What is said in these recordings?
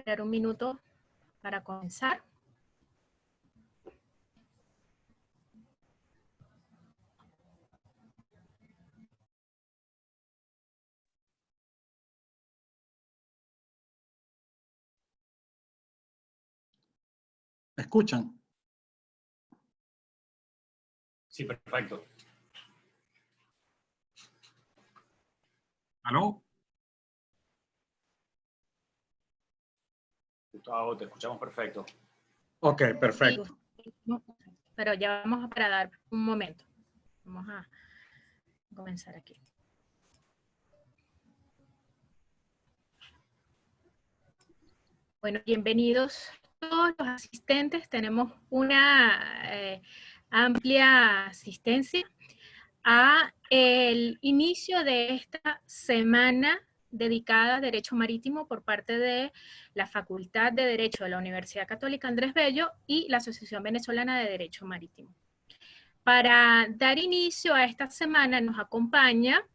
esperar un minuto para comenzar. ¿Me escuchan? Sí, perfecto. ¿Aló? Gustavo, te escuchamos perfecto. Ok, perfecto. Sí, pero ya vamos a dar un momento. Vamos a comenzar aquí. Bueno, bienvenidos todos los asistentes. Tenemos una amplia asistencia a el inicio de esta semana dedicada a Derecho Marítimo por parte de la Facultad de Derecho de la Universidad Católica Andrés Bello y la Asociación Venezolana de Derecho Marítimo. Para dar inicio a esta semana nos acompaña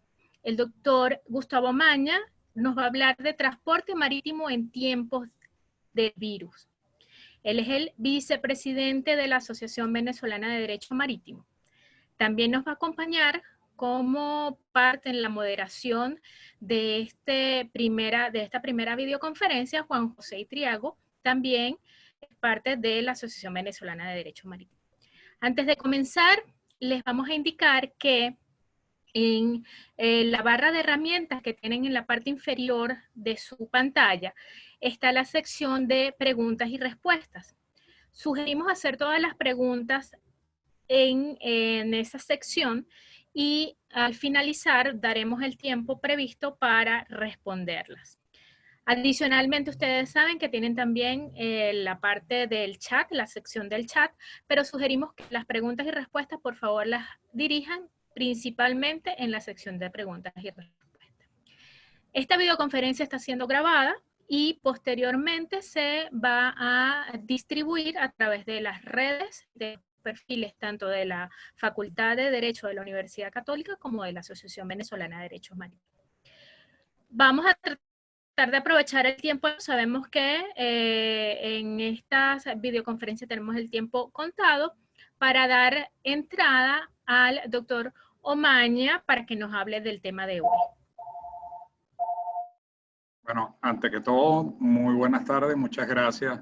el doctor Gustavo Maña, nos va a hablar de transporte marítimo en tiempos del virus. Él es el vicepresidente de la Asociación Venezolana de Derecho Marítimo. También nos va a acompañar como parte en la moderación de esta primera videoconferencia Juan José Itriago, también parte de la Asociación Venezolana de Derecho Marítimo. Antes de comenzar, les vamos a indicar que en la barra de herramientas que tienen en la parte inferior de su pantalla está la sección de preguntas y respuestas. Sugerimos hacer todas las preguntas en esa sección y al finalizar daremos el tiempo previsto para responderlas. Adicionalmente, ustedes saben que tienen también la parte del chat, la sección del chat, pero sugerimos que las preguntas y respuestas, por favor, las dirijan principalmente en la sección de preguntas y respuestas. Esta videoconferencia está siendo grabada y posteriormente se va a distribuir a través de las redes de perfiles tanto de la Facultad de Derecho de la Universidad Católica como de la Asociación Venezolana de Derechos Marítimos. Vamos a tratar de aprovechar el tiempo. Sabemos que en estas videoconferencias tenemos el tiempo contado para dar entrada al doctor Omaña para que nos hable del tema de hoy. Bueno, antes que todo, muy buenas tardes. Muchas gracias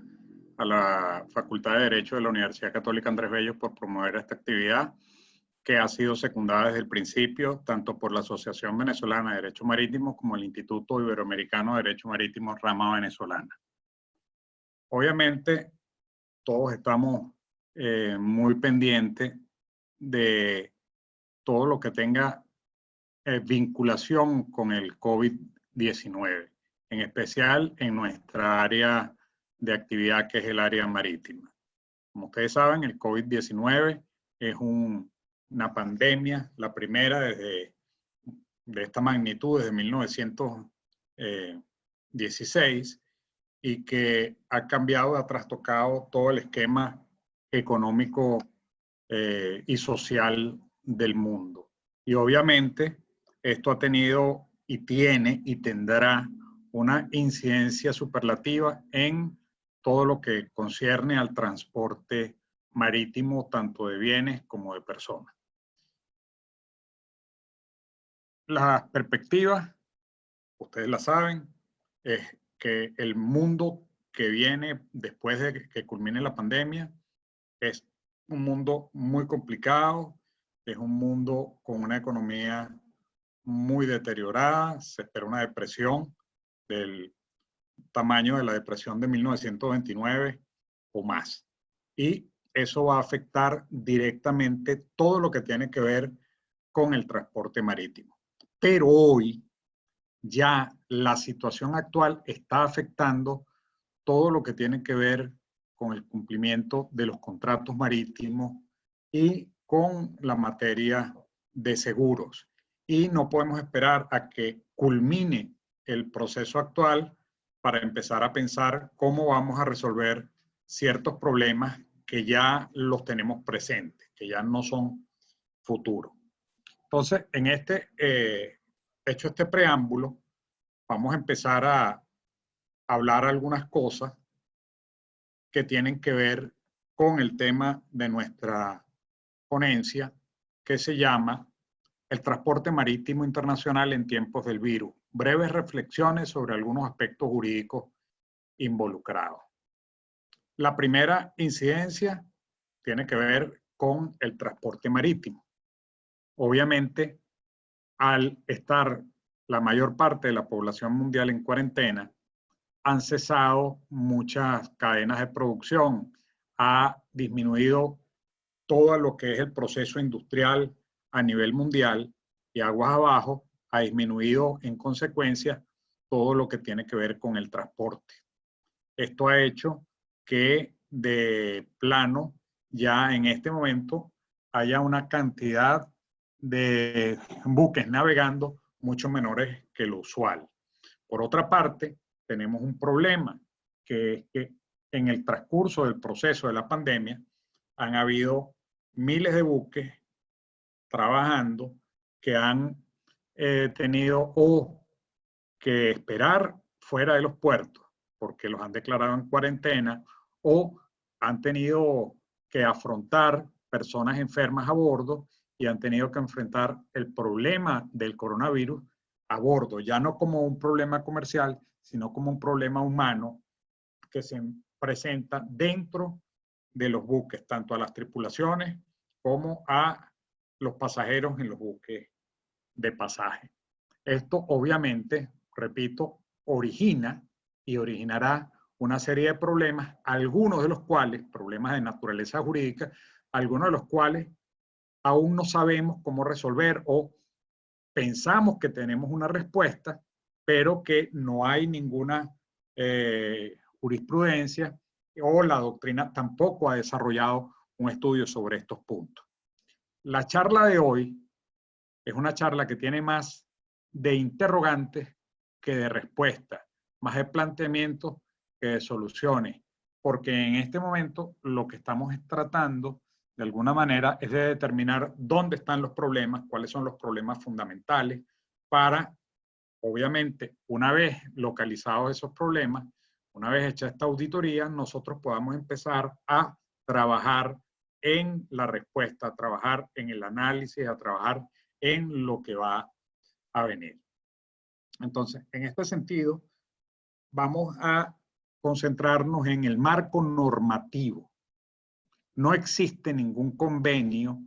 a la Facultad de Derecho de la Universidad Católica Andrés Bello por promover esta actividad que ha sido secundada desde el principio, tanto por la Asociación Venezolana de Derecho Marítimo como el Instituto Iberoamericano de Derecho Marítimo Rama Venezolana. Obviamente, todos estamos muy pendientes de todo lo que tenga vinculación con el COVID-19, en especial en nuestra área de actividad que es el área marítima. Como ustedes saben, el COVID-19 es una pandemia, la primera de esta magnitud desde 1916 y que ha cambiado, ha trastocado todo el esquema económico y social del mundo. Y obviamente esto ha tenido y tiene y tendrá una incidencia superlativa en todo lo que concierne al transporte marítimo, tanto de bienes como de personas. Las perspectivas, ustedes la saben, es que el mundo que viene después de que culmine la pandemia es un mundo muy complicado, es un mundo con una economía muy deteriorada, se espera una depresión del tamaño de la depresión de 1929 o más. Y eso va a afectar directamente todo lo que tiene que ver con el transporte marítimo. Pero hoy ya la situación actual está afectando todo lo que tiene que ver con el cumplimiento de los contratos marítimos y con la materia de seguros. Y no podemos esperar a que culmine el proceso actual para empezar a pensar cómo vamos a resolver ciertos problemas que ya los tenemos presentes, que ya no son futuros. Entonces, en hecho este preámbulo, vamos a empezar a hablar algunas cosas que tienen que ver con el tema de nuestra ponencia, que se llama El transporte marítimo internacional en tiempos del virus. Breves reflexiones sobre algunos aspectos jurídicos involucrados. La primera incidencia tiene que ver con el transporte marítimo. Obviamente, al estar la mayor parte de la población mundial en cuarentena, han cesado muchas cadenas de producción, ha disminuido todo lo que es el proceso industrial a nivel mundial y aguas abajo ha disminuido en consecuencia todo lo que tiene que ver con el transporte. Esto ha hecho que de plano ya en este momento haya una cantidad de buques navegando mucho menores que lo usual. Por otra parte, tenemos un problema, que es que en el transcurso del proceso de la pandemia han habido miles de buques trabajando que han tenido o que esperar fuera de los puertos porque los han declarado en cuarentena o han tenido que afrontar personas enfermas a bordo y han tenido que enfrentar el problema del coronavirus a bordo, ya no como un problema comercial, sino como un problema humano que se presenta dentro de los buques, tanto a las tripulaciones como a los pasajeros en los buques de pasaje. Esto obviamente, repito, origina y originará una serie de problemas, algunos de los cuales, problemas de naturaleza jurídica, algunos de los cuales aún no sabemos cómo resolver o pensamos que tenemos una respuesta, pero que no hay ninguna jurisprudencia o la doctrina tampoco ha desarrollado un estudio sobre estos puntos. La charla de hoy es una charla que tiene más de interrogantes que de respuestas, más de planteamientos que de soluciones, porque en este momento lo que estamos tratando de alguna manera es de determinar dónde están los problemas, cuáles son los problemas fundamentales para, obviamente, una vez localizados esos problemas, una vez hecha esta auditoría, nosotros podamos empezar a trabajar en la respuesta, a trabajar en el análisis, a trabajar en lo que va a venir. Entonces, en este sentido, vamos a concentrarnos en el marco normativo. No existe ningún convenio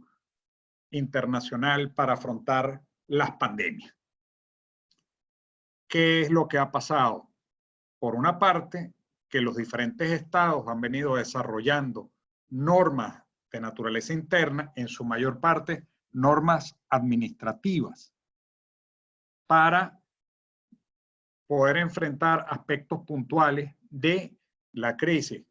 internacional para afrontar las pandemias. ¿Qué es lo que ha pasado? Por una parte, que los diferentes estados han venido desarrollando normas de naturaleza interna, en su mayor parte normas administrativas, para poder enfrentar aspectos puntuales de la crisis.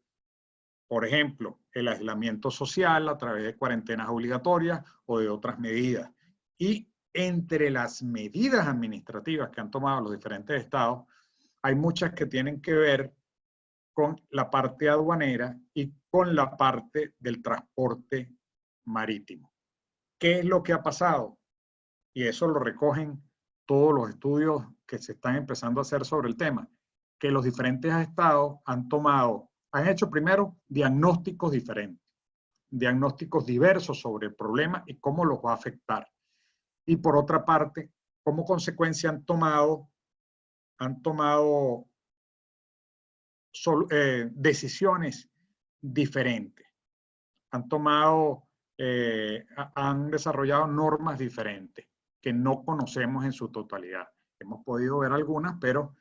Por ejemplo, el aislamiento social a través de cuarentenas obligatorias o de otras medidas. Y entre las medidas administrativas que han tomado los diferentes estados, hay muchas que tienen que ver con la parte aduanera y con la parte del transporte marítimo. ¿Qué es lo que ha pasado? Y eso lo recogen todos los estudios que se están empezando a hacer sobre el tema, que los diferentes estados han hecho primero diagnósticos diferentes, diagnósticos diversos sobre el problema y cómo los va a afectar. Y por otra parte, como consecuencia han tomado decisiones diferentes. Han desarrollado normas diferentes que no conocemos en su totalidad. Hemos podido ver algunas, pero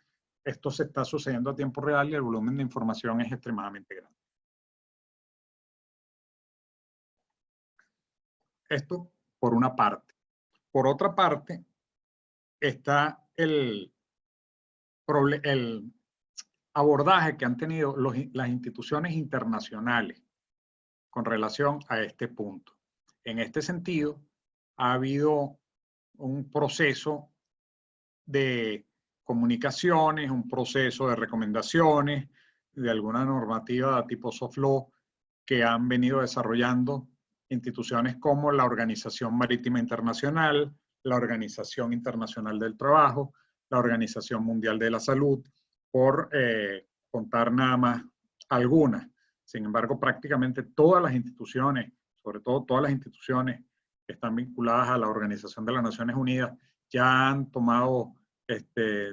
esto se está sucediendo a tiempo real y el volumen de información es extremadamente grande. Esto por una parte. Por otra parte, está el abordaje que han tenido las instituciones internacionales con relación a este punto. En este sentido, ha habido un proceso de comunicaciones, un proceso de recomendaciones, de alguna normativa de tipo soft law que han venido desarrollando instituciones como la Organización Marítima Internacional, la Organización Internacional del Trabajo, la Organización Mundial de la Salud, por contar nada más algunas. Sin embargo, prácticamente todas las instituciones, sobre todo todas las instituciones que están vinculadas a la Organización de las Naciones Unidas, ya han tomado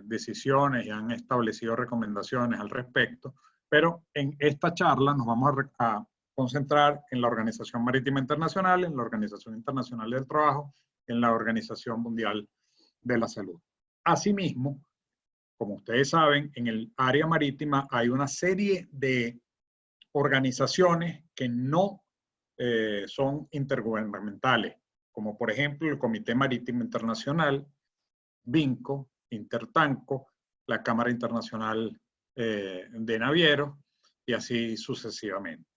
decisiones y han establecido recomendaciones al respecto, pero en esta charla nos vamos a concentrar en la Organización Marítima Internacional, en la Organización Internacional del Trabajo, en la Organización Mundial de la Salud. Asimismo, como ustedes saben, en el área marítima hay una serie de organizaciones que no son intergubernamentales, como por ejemplo el Comité Marítimo Internacional, BINCO, Intertanco, la Cámara Internacional de Navieros y así sucesivamente.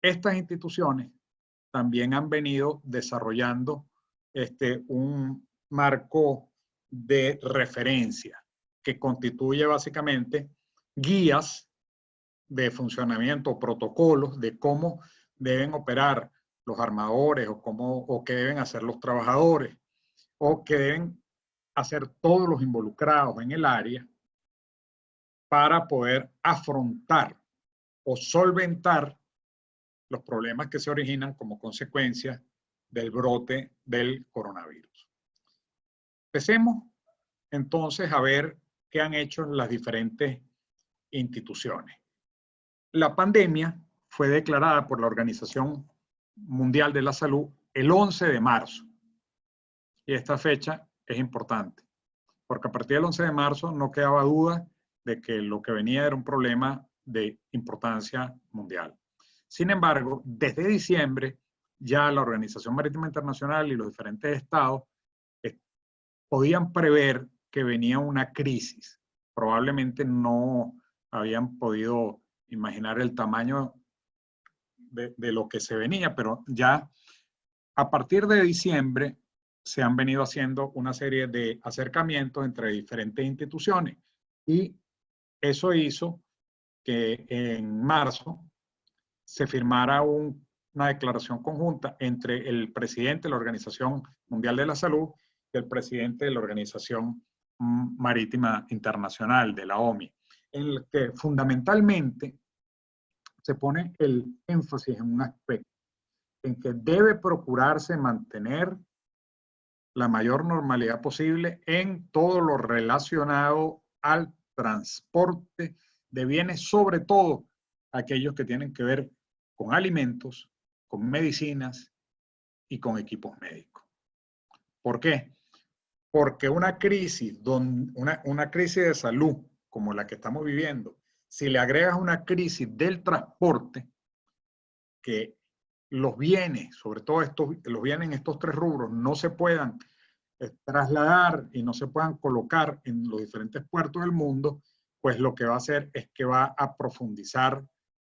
Estas instituciones también han venido desarrollando un marco de referencia que constituye básicamente guías de funcionamiento, protocolos de cómo deben operar los armadores o qué deben hacer los trabajadores o qué deben hacer todos los involucrados en el área para poder afrontar o solventar los problemas que se originan como consecuencia del brote del coronavirus. Empecemos entonces a ver qué han hecho las diferentes instituciones. La pandemia fue declarada por la Organización Mundial de la Salud el 11 de marzo. Y esta fecha es importante, porque a partir del 11 de marzo no quedaba duda de que lo que venía era un problema de importancia mundial. Sin embargo, desde diciembre ya la Organización Marítima Internacional y los diferentes estados podían prever que venía una crisis. Probablemente no habían podido imaginar el tamaño de lo que se venía, pero ya a partir de diciembre se han venido haciendo una serie de acercamientos entre diferentes instituciones y eso hizo que en marzo se firmara una declaración conjunta entre el presidente de la Organización Mundial de la Salud y el presidente de la Organización Marítima Internacional, de la OMI, en el que fundamentalmente se pone el énfasis en un aspecto, en que debe procurarse mantener la mayor normalidad posible en todo lo relacionado al transporte de bienes, sobre todo aquellos que tienen que ver con alimentos, con medicinas y con equipos médicos. ¿Por qué? Porque una crisis de salud como la que estamos viviendo, si le agregas una crisis del transporte, que los bienes, sobre todo los bienes en estos tres rubros, no se puedan trasladar y no se puedan colocar en los diferentes puertos del mundo, pues lo que va a hacer es que va a profundizar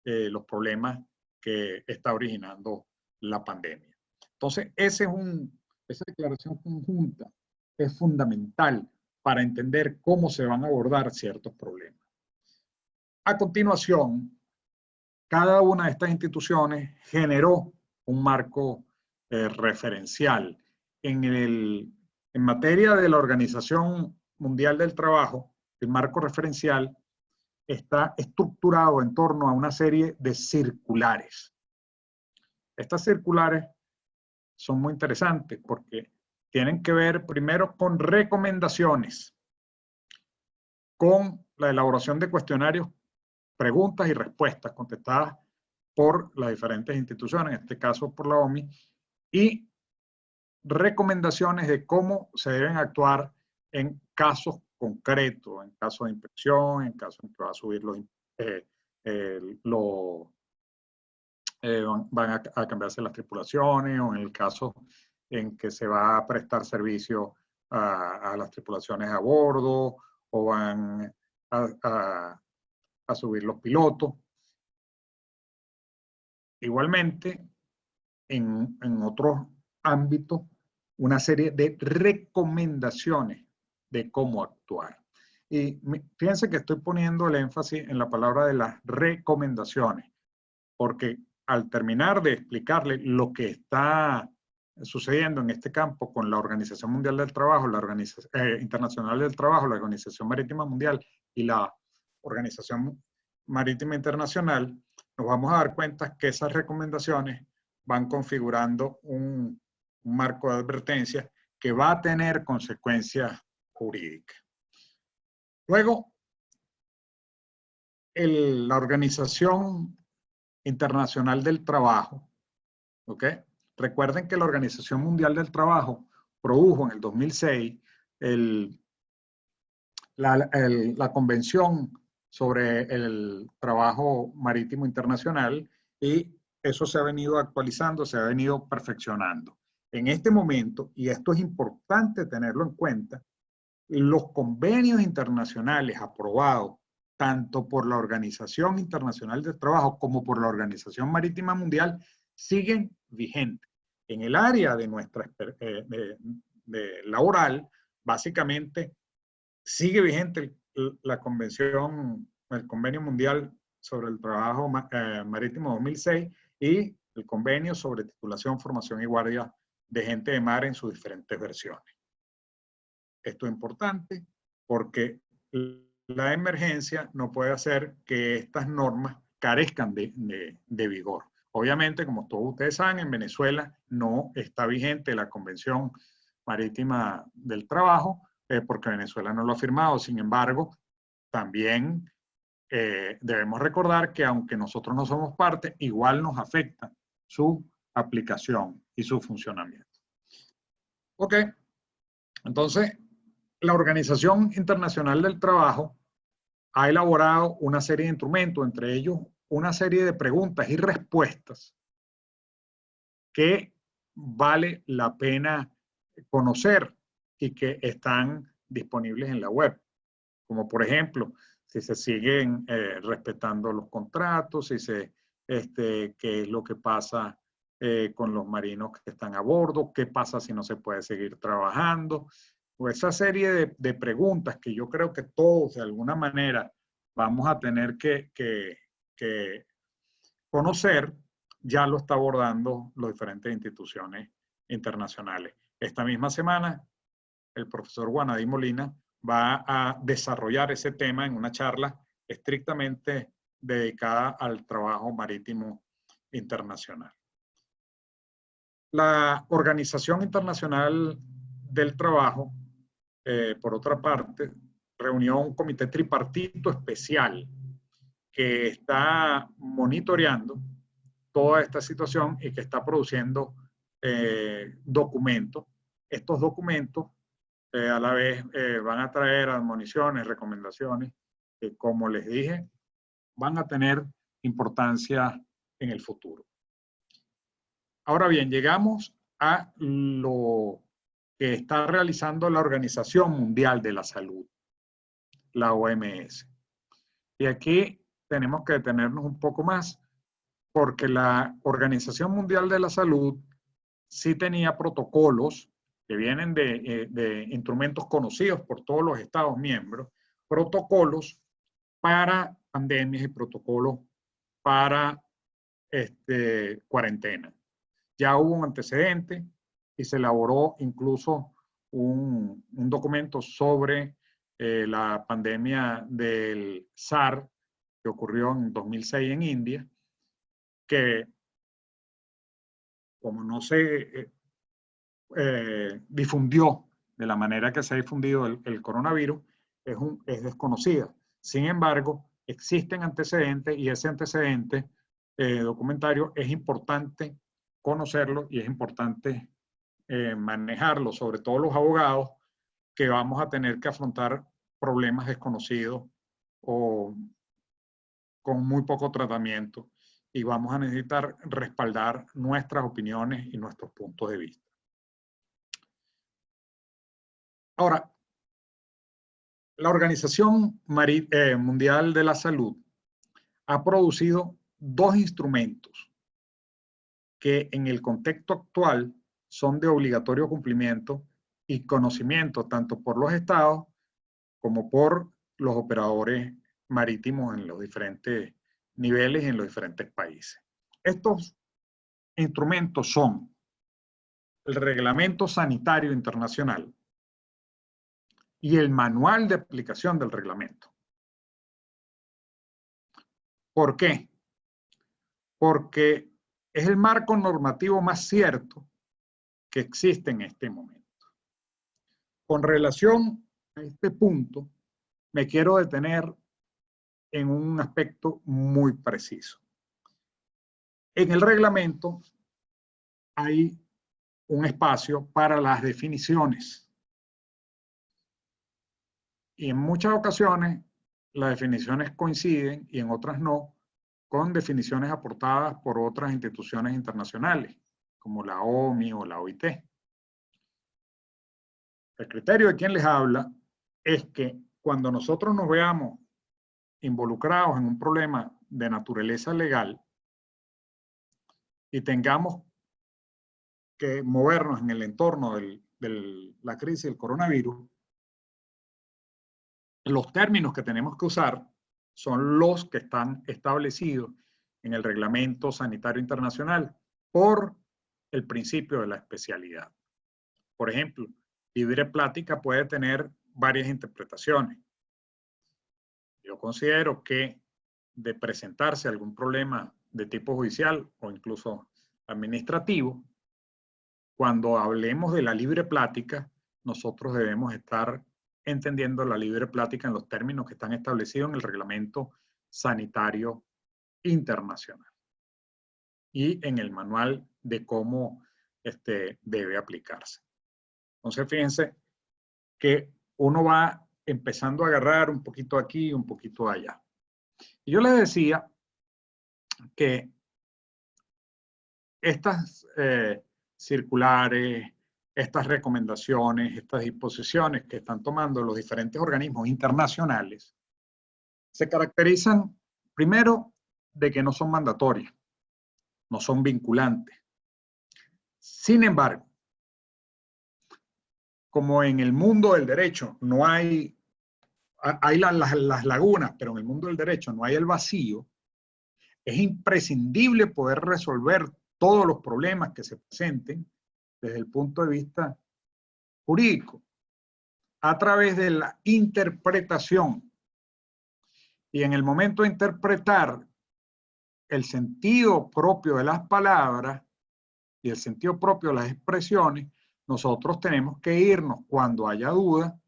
los problemas que está originando la pandemia. Entonces, esa declaración conjunta es fundamental para entender cómo se van a abordar ciertos problemas. A continuación, cada una de estas instituciones generó un marco referencial. En materia de la Organización Mundial del Trabajo, el marco referencial está estructurado en torno a una serie de circulares. Estas circulares son muy interesantes porque tienen que ver primero con recomendaciones, con la elaboración de cuestionarios, preguntas y respuestas contestadas por las diferentes instituciones, en este caso por la OMI, y recomendaciones de cómo se deben actuar en casos concretos, en caso de inspección, en caso en que va a subir van a cambiarse las tripulaciones, o en el caso en que se va a prestar servicio a las tripulaciones a bordo, o van a subir los pilotos. Igualmente, en otros ámbitos, una serie de recomendaciones de cómo actuar. Y fíjense que estoy poniendo el énfasis en la palabra de las recomendaciones, porque al terminar de explicarle lo que está sucediendo en este campo con la Organización Mundial del Trabajo, la Organización Internacional del Trabajo, la Organización Marítima Mundial y la Organización Marítima Internacional, nos vamos a dar cuenta que esas recomendaciones van configurando un marco de advertencia que va a tener consecuencias jurídicas. Luego, la Organización Internacional del Trabajo, ¿ok? Recuerden que la Organización Mundial del Trabajo produjo en el 2006 la Convención sobre el Trabajo Marítimo Internacional, y eso se ha venido actualizando, se ha venido perfeccionando. En este momento, y esto es importante tenerlo en cuenta, los convenios internacionales aprobados tanto por la Organización Internacional del Trabajo como por la Organización Marítima Mundial siguen vigentes. En el área de nuestra laboral, básicamente sigue vigente la convención, el Convenio Mundial sobre el Trabajo Marítimo 2006 y el Convenio sobre Titulación, Formación y Guardia de Gente de Mar en sus diferentes versiones. Esto es importante porque la emergencia no puede hacer que estas normas carezcan de vigor. Obviamente, como todos ustedes saben, en Venezuela no está vigente la Convención Marítima del Trabajo porque Venezuela no lo ha firmado. Sin embargo, también debemos recordar que aunque nosotros no somos parte, igual nos afecta su aplicación y su funcionamiento. Ok, entonces la Organización Internacional del Trabajo ha elaborado una serie de instrumentos, entre ellos una serie de preguntas y respuestas que vale la pena conocer y que están disponibles en la web. Como por ejemplo, si se siguen respetando los contratos, si qué es lo que pasa con los marinos que están a bordo, qué pasa si no se puede seguir trabajando. O esa serie de preguntas que yo creo que todos de alguna manera vamos a tener que conocer, ya lo está abordando las diferentes instituciones internacionales. Esta misma semana, el profesor Guanadí Molina va a desarrollar ese tema en una charla estrictamente dedicada al trabajo marítimo internacional. La Organización Internacional del Trabajo, por otra parte, reunió un comité tripartito especial que está monitoreando toda esta situación y que está produciendo documentos. Estos documentos a la vez van a traer admoniciones, recomendaciones, que como les dije, van a tener importancia en el futuro. Ahora bien, llegamos a lo que está realizando la Organización Mundial de la Salud, la OMS. Y aquí tenemos que detenernos un poco más, porque la Organización Mundial de la Salud sí tenía protocolos que vienen de instrumentos conocidos por todos los Estados miembros, protocolos para pandemias y protocolos para cuarentena. Ya hubo un antecedente y se elaboró incluso un documento sobre la pandemia del SARS que ocurrió en 2006 en India, que como no se difundió de la manera que se ha difundido el coronavirus, es desconocida. Sin embargo, existen antecedentes y ese antecedente documentario es importante conocerlo y es importante manejarlo, sobre todo los abogados que vamos a tener que afrontar problemas desconocidos o con muy poco tratamiento y vamos a necesitar respaldar nuestras opiniones y nuestros puntos de vista. Ahora, la Organización Mundial de la Salud ha producido dos instrumentos que en el contexto actual son de obligatorio cumplimiento y conocimiento tanto por los estados como por los operadores marítimos en los diferentes niveles y en los diferentes países. Estos instrumentos son el Reglamento Sanitario Internacional y el Manual de Aplicación del Reglamento. ¿Por qué? Porque es el marco normativo más cierto que existe en este momento. Con relación a este punto, me quiero detener en un aspecto muy preciso. En el reglamento hay un espacio para las definiciones. Y en muchas ocasiones las definiciones coinciden y en otras no, con definiciones aportadas por otras instituciones internacionales, como la OMI o la OIT. El criterio de quien les habla es que cuando nosotros nos veamos involucrados en un problema de naturaleza legal y tengamos que movernos en el entorno de la crisis del coronavirus, los términos que tenemos que usar son los que están establecidos en el Reglamento Sanitario Internacional por el principio de la especialidad. Por ejemplo, libre plática puede tener varias interpretaciones. Yo considero que de presentarse algún problema de tipo judicial o incluso administrativo, cuando hablemos de la libre plática, nosotros debemos estar entendiendo la libre plática en los términos que están establecidos en el Reglamento Sanitario Internacional y en el manual de cómo debe aplicarse. Entonces, fíjense que uno va empezando a agarrar un poquito aquí, un poquito allá. Y yo les decía que estas circulares, estas recomendaciones, estas disposiciones que están tomando los diferentes organismos internacionales se caracterizan, primero, de que no son mandatorias, no son vinculantes. Sin embargo, como en el mundo del derecho no hay las lagunas, pero en el mundo del derecho no hay el vacío, es imprescindible poder resolver todos los problemas que se presenten desde el punto de vista jurídico, a través de la interpretación. Y en el momento de interpretar el sentido propio de las palabras y el sentido propio de las expresiones, nosotros tenemos que irnos, cuando haya duda,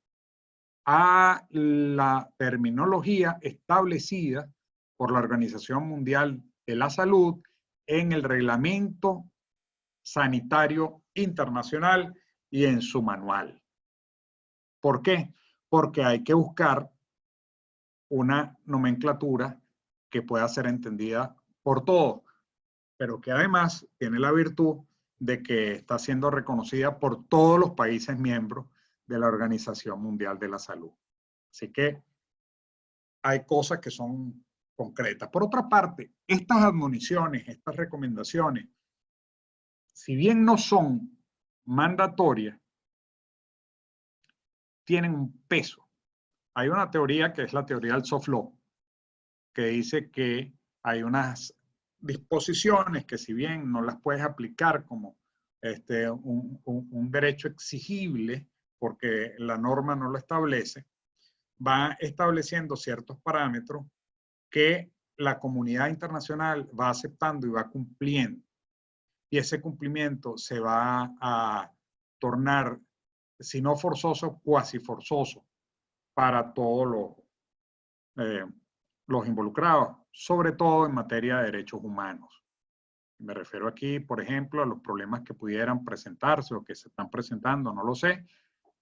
a la terminología establecida por la Organización Mundial de la Salud en el Reglamento Sanitario Internacional y en su manual. ¿Por qué? Porque hay que buscar una nomenclatura que pueda ser entendida por todos, pero que además tiene la virtud de que está siendo reconocida por todos los países miembros de la Organización Mundial de la Salud. Así que hay cosas que son concretas. Por otra parte, estas admoniciones, estas recomendaciones, si bien no son mandatorias, tienen un peso. Hay una teoría que es la teoría del soft law, que dice que hay unas disposiciones que, si bien no las puedes aplicar como un derecho exigible, porque la norma no lo establece, va estableciendo ciertos parámetros que la comunidad internacional va aceptando y va cumpliendo. Y ese cumplimiento se va a tornar, si no forzoso, cuasi forzoso para todos los involucrados, sobre todo en materia de derechos humanos. Me refiero aquí, por ejemplo, a los problemas que pudieran presentarse o que se están presentando, no lo sé,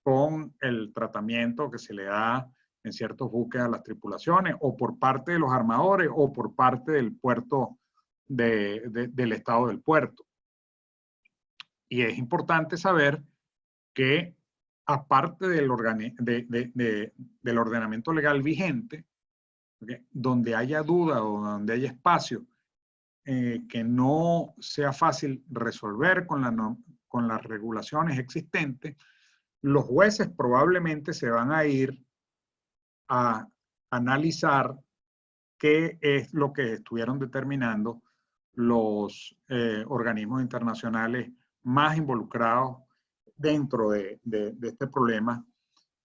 con el tratamiento que se le da en ciertos buques a las tripulaciones, o por parte de los armadores, o por parte del puerto, del estado del puerto. Y es importante saber que, aparte del ordenamiento legal vigente, ¿okay?, donde haya duda o donde haya espacio que no sea fácil resolver con las regulaciones existentes, los jueces probablemente se van a ir a analizar qué es lo que estuvieron determinando los organismos internacionales más involucrados dentro de este problema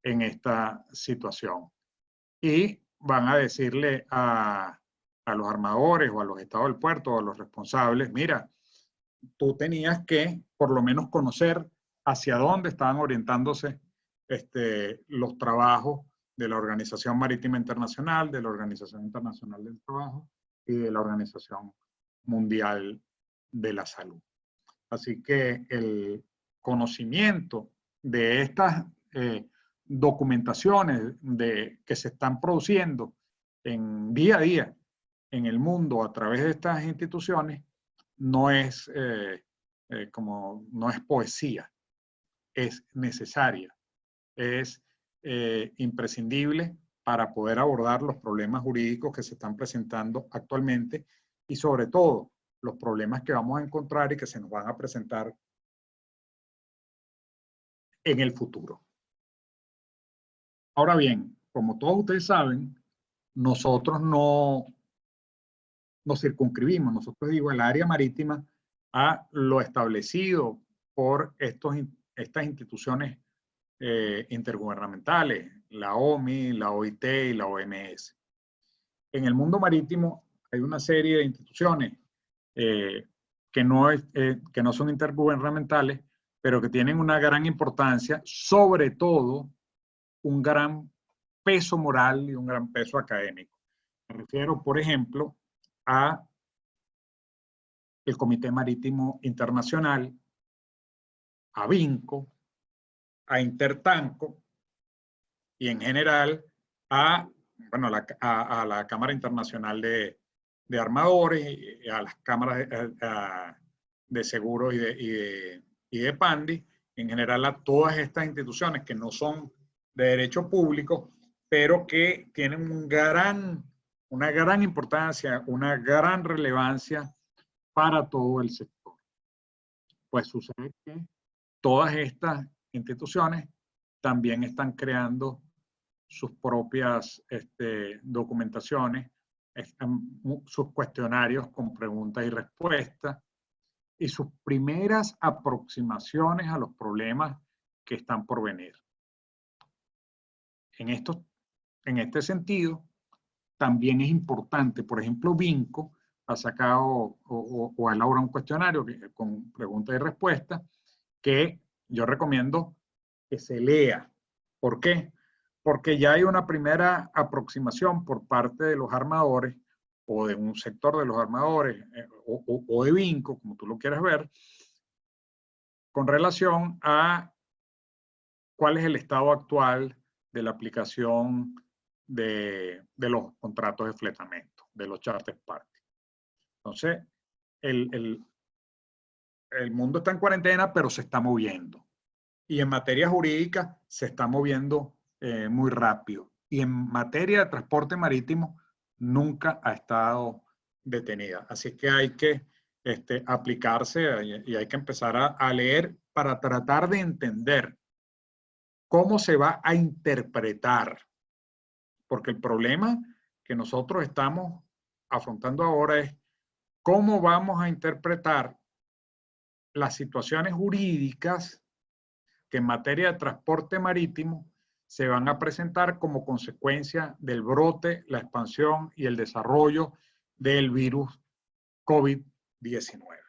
en esta situación. Y van a decirle a a los armadores o a los estados del puerto o a los responsables, mira, tú tenías que por lo menos conocer hacia dónde estaban orientándose los trabajos de la Organización Marítima Internacional, de la Organización Internacional del Trabajo y de la Organización Mundial de la Salud. Así que el conocimiento de estas documentaciones que se están produciendo en día a día en el mundo a través de estas instituciones no es, no es poesía, es necesaria, es imprescindible para poder abordar los problemas jurídicos que se están presentando actualmente y sobre todo los problemas que vamos a encontrar y que se nos van a presentar en el futuro. Ahora bien, como todos ustedes saben, nosotros no nos circunscribimos, nosotros digo, el área marítima a lo establecido por estas instituciones intergubernamentales, la OMI, la OIT y la OMS. En el mundo marítimo hay una serie de instituciones que no son intergubernamentales, pero que tienen una gran importancia, sobre todo un gran peso moral y un gran peso académico. Me refiero, por ejemplo, a el Comité Marítimo Internacional, a BINCO, a Intertanco y en general a la Cámara Internacional de Armadores y a las cámaras de seguros y de PANDI, en general a todas estas instituciones que no son de derecho público, pero que tienen una gran importancia, una gran relevancia para todo el sector. Pues sucede que todas estas instituciones también están creando sus propias documentaciones, sus cuestionarios con preguntas y respuestas y sus primeras aproximaciones a los problemas que están por venir. En este sentido, también es importante, por ejemplo, BINCO ha sacado o ha elaborado un cuestionario con preguntas y respuestas que yo recomiendo que se lea. ¿Por qué? Porque ya hay una primera aproximación por parte de los armadores o de un sector de los armadores o de BINCO, como tú lo quieras ver, con relación a cuál es el estado actual de la aplicación de los contratos de fletamento, de los charter parties. Entonces, el mundo está en cuarentena, pero se está moviendo. Y en materia jurídica se está moviendo muy rápido. Y en materia de transporte marítimo nunca ha estado detenida. Así que hay que aplicarse y hay que empezar a leer para tratar de entender cómo se va a interpretar. Porque el problema que nosotros estamos afrontando ahora es cómo vamos a interpretar las situaciones jurídicas que en materia de transporte marítimo se van a presentar como consecuencia del brote, la expansión y el desarrollo del virus COVID-19.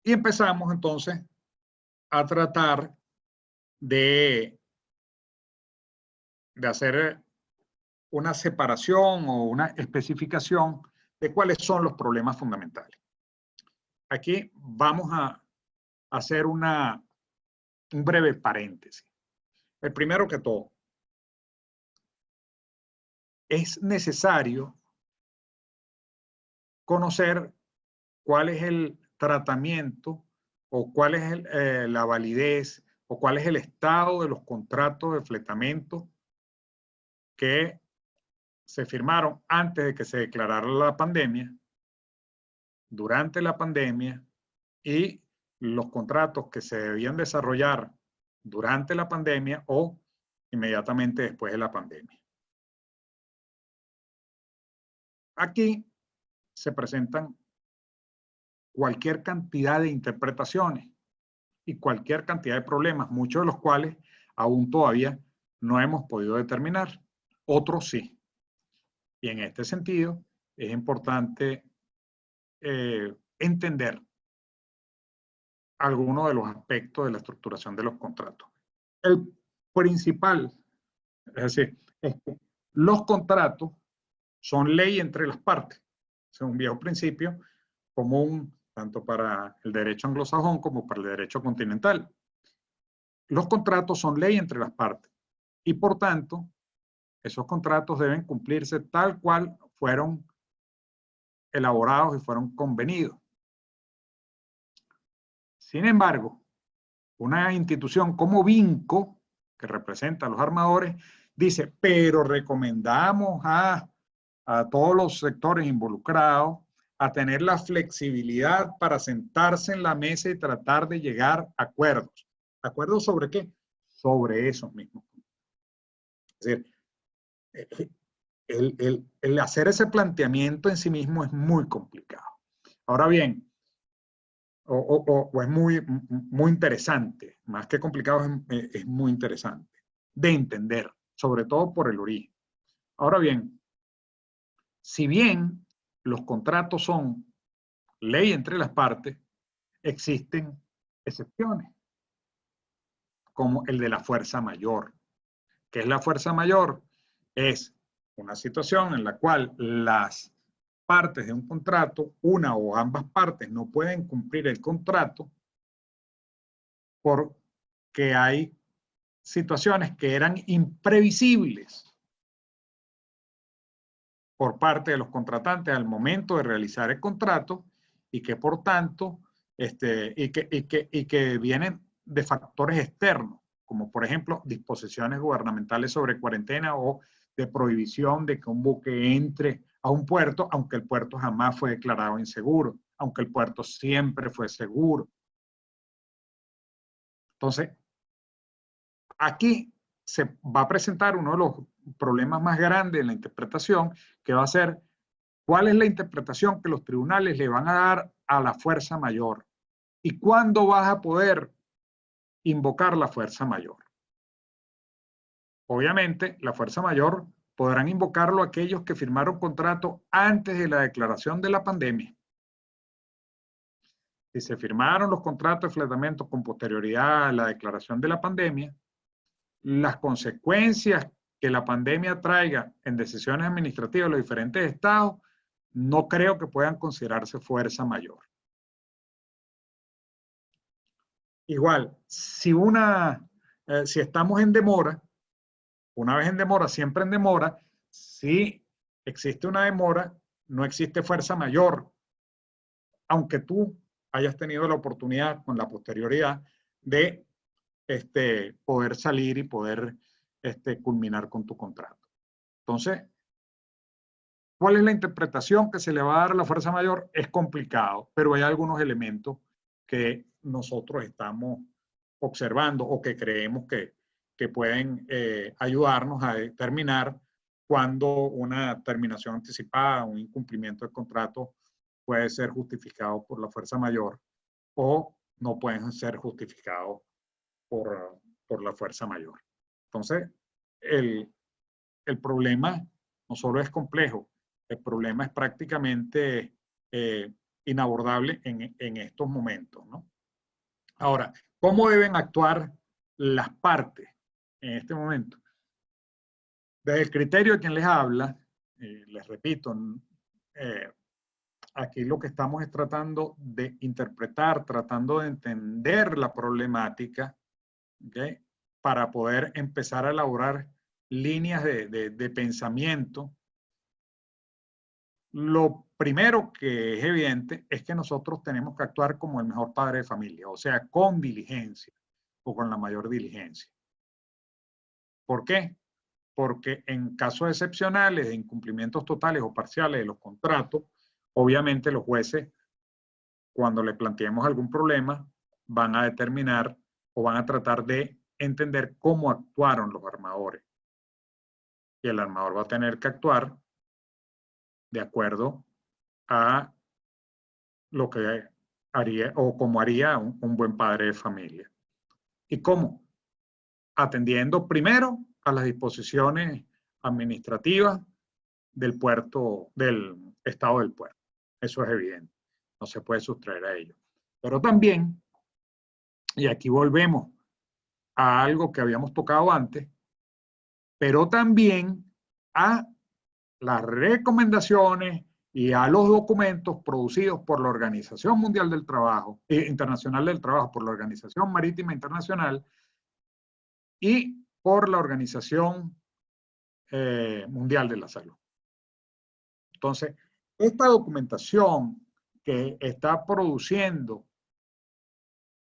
Y empezamos entonces a tratar de hacer una separación o una especificación de cuáles son los problemas fundamentales. Aquí vamos a hacer un breve paréntesis. El primero que todo, es necesario conocer cuál es el tratamiento o cuál es la validez o cuál es el estado de los contratos de fletamento que se firmaron antes de que se declarara la pandemia, durante la pandemia y los contratos que se debían desarrollar durante la pandemia o inmediatamente después de la pandemia. Aquí se presentan cualquier cantidad de interpretaciones y cualquier cantidad de problemas, muchos de los cuales aún todavía no hemos podido determinar. Otros sí. Y en este sentido, es importante entender algunos de los aspectos de la estructuración de los contratos. El principal, es decir, es que los contratos son ley entre las partes. Es un viejo principio común tanto para el derecho anglosajón como para el derecho continental. Los contratos son ley entre las partes y por tanto esos contratos deben cumplirse tal cual fueron elaborados y fueron convenidos. Sin embargo, una institución como Vinco, que representa a los armadores, dice, pero recomendamos a todos los sectores involucrados a tener la flexibilidad para sentarse en la mesa y tratar de llegar a acuerdos. ¿Acuerdos sobre qué? Sobre esos mismos. Es decir, el hacer ese planteamiento en sí mismo es muy complicado. Ahora bien, o es muy interesante, más que complicado, es muy interesante de entender, sobre todo por el origen. Ahora bien, si bien los contratos son ley entre las partes, existen excepciones, como el de la fuerza mayor. ¿Qué es la fuerza mayor? Es una situación en la cual las partes de un contrato, una o ambas partes, no pueden cumplir el contrato porque hay situaciones que eran imprevisibles por parte de los contratantes al momento de realizar el contrato y que por tanto y que vienen de factores externos, como por ejemplo disposiciones gubernamentales sobre cuarentena o de prohibición de que un buque entre a un puerto, aunque el puerto jamás fue declarado inseguro, aunque el puerto siempre fue seguro. Entonces, aquí se va a presentar uno de los problemas más grandes en la interpretación, que va a ser cuál es la interpretación que los tribunales le van a dar a la fuerza mayor y cuándo vas a poder invocar la fuerza mayor. Obviamente, la fuerza mayor podrán invocarlo aquellos que firmaron contrato antes de la declaración de la pandemia. Si se firmaron los contratos de fletamento con posterioridad a la declaración de la pandemia, las consecuencias que la pandemia traiga en decisiones administrativas de los diferentes estados, no creo que puedan considerarse fuerza mayor. Igual, si estamos en demora, una vez en demora, siempre en demora, si existe una demora, no existe fuerza mayor, aunque tú hayas tenido la oportunidad con la posterioridad de poder salir y poder culminar con tu contrato. Entonces, ¿cuál es la interpretación que se le va a dar a la fuerza mayor? Es complicado, pero hay algunos elementos que nosotros estamos observando o que creemos que pueden ayudarnos a determinar cuándo una terminación anticipada, un incumplimiento del contrato puede ser justificado por la fuerza mayor o no pueden ser justificados por la fuerza mayor. Entonces, el problema no solo es complejo, el problema es prácticamente inabordable en estos momentos, ¿no? Ahora, ¿cómo deben actuar las partes en este momento? Desde el criterio de quien les habla, les repito, aquí lo que estamos es tratando de interpretar, tratando de entender la problemática, ¿okay? Para poder empezar a elaborar líneas de pensamiento. Lo primero que es evidente es que nosotros tenemos que actuar como el mejor padre de familia, o sea, con diligencia o con la mayor diligencia. ¿Por qué? Porque en casos excepcionales de incumplimientos totales o parciales de los contratos, obviamente los jueces, cuando le planteemos algún problema, van a determinar o van a tratar de entender cómo actuaron los armadores. Y el armador va a tener que actuar de acuerdo a lo que haría o como haría un buen padre de familia. ¿Y cómo? Atendiendo primero a las disposiciones administrativas del puerto, del estado del puerto. Eso es evidente. No se puede sustraer a ello. Pero también, y aquí volvemos a algo que habíamos tocado antes, pero también a las recomendaciones y a los documentos producidos por la Organización Mundial del Trabajo, Internacional del Trabajo, por la Organización Marítima Internacional y por la Organización Mundial de la Salud. Entonces, esta documentación que está produciendo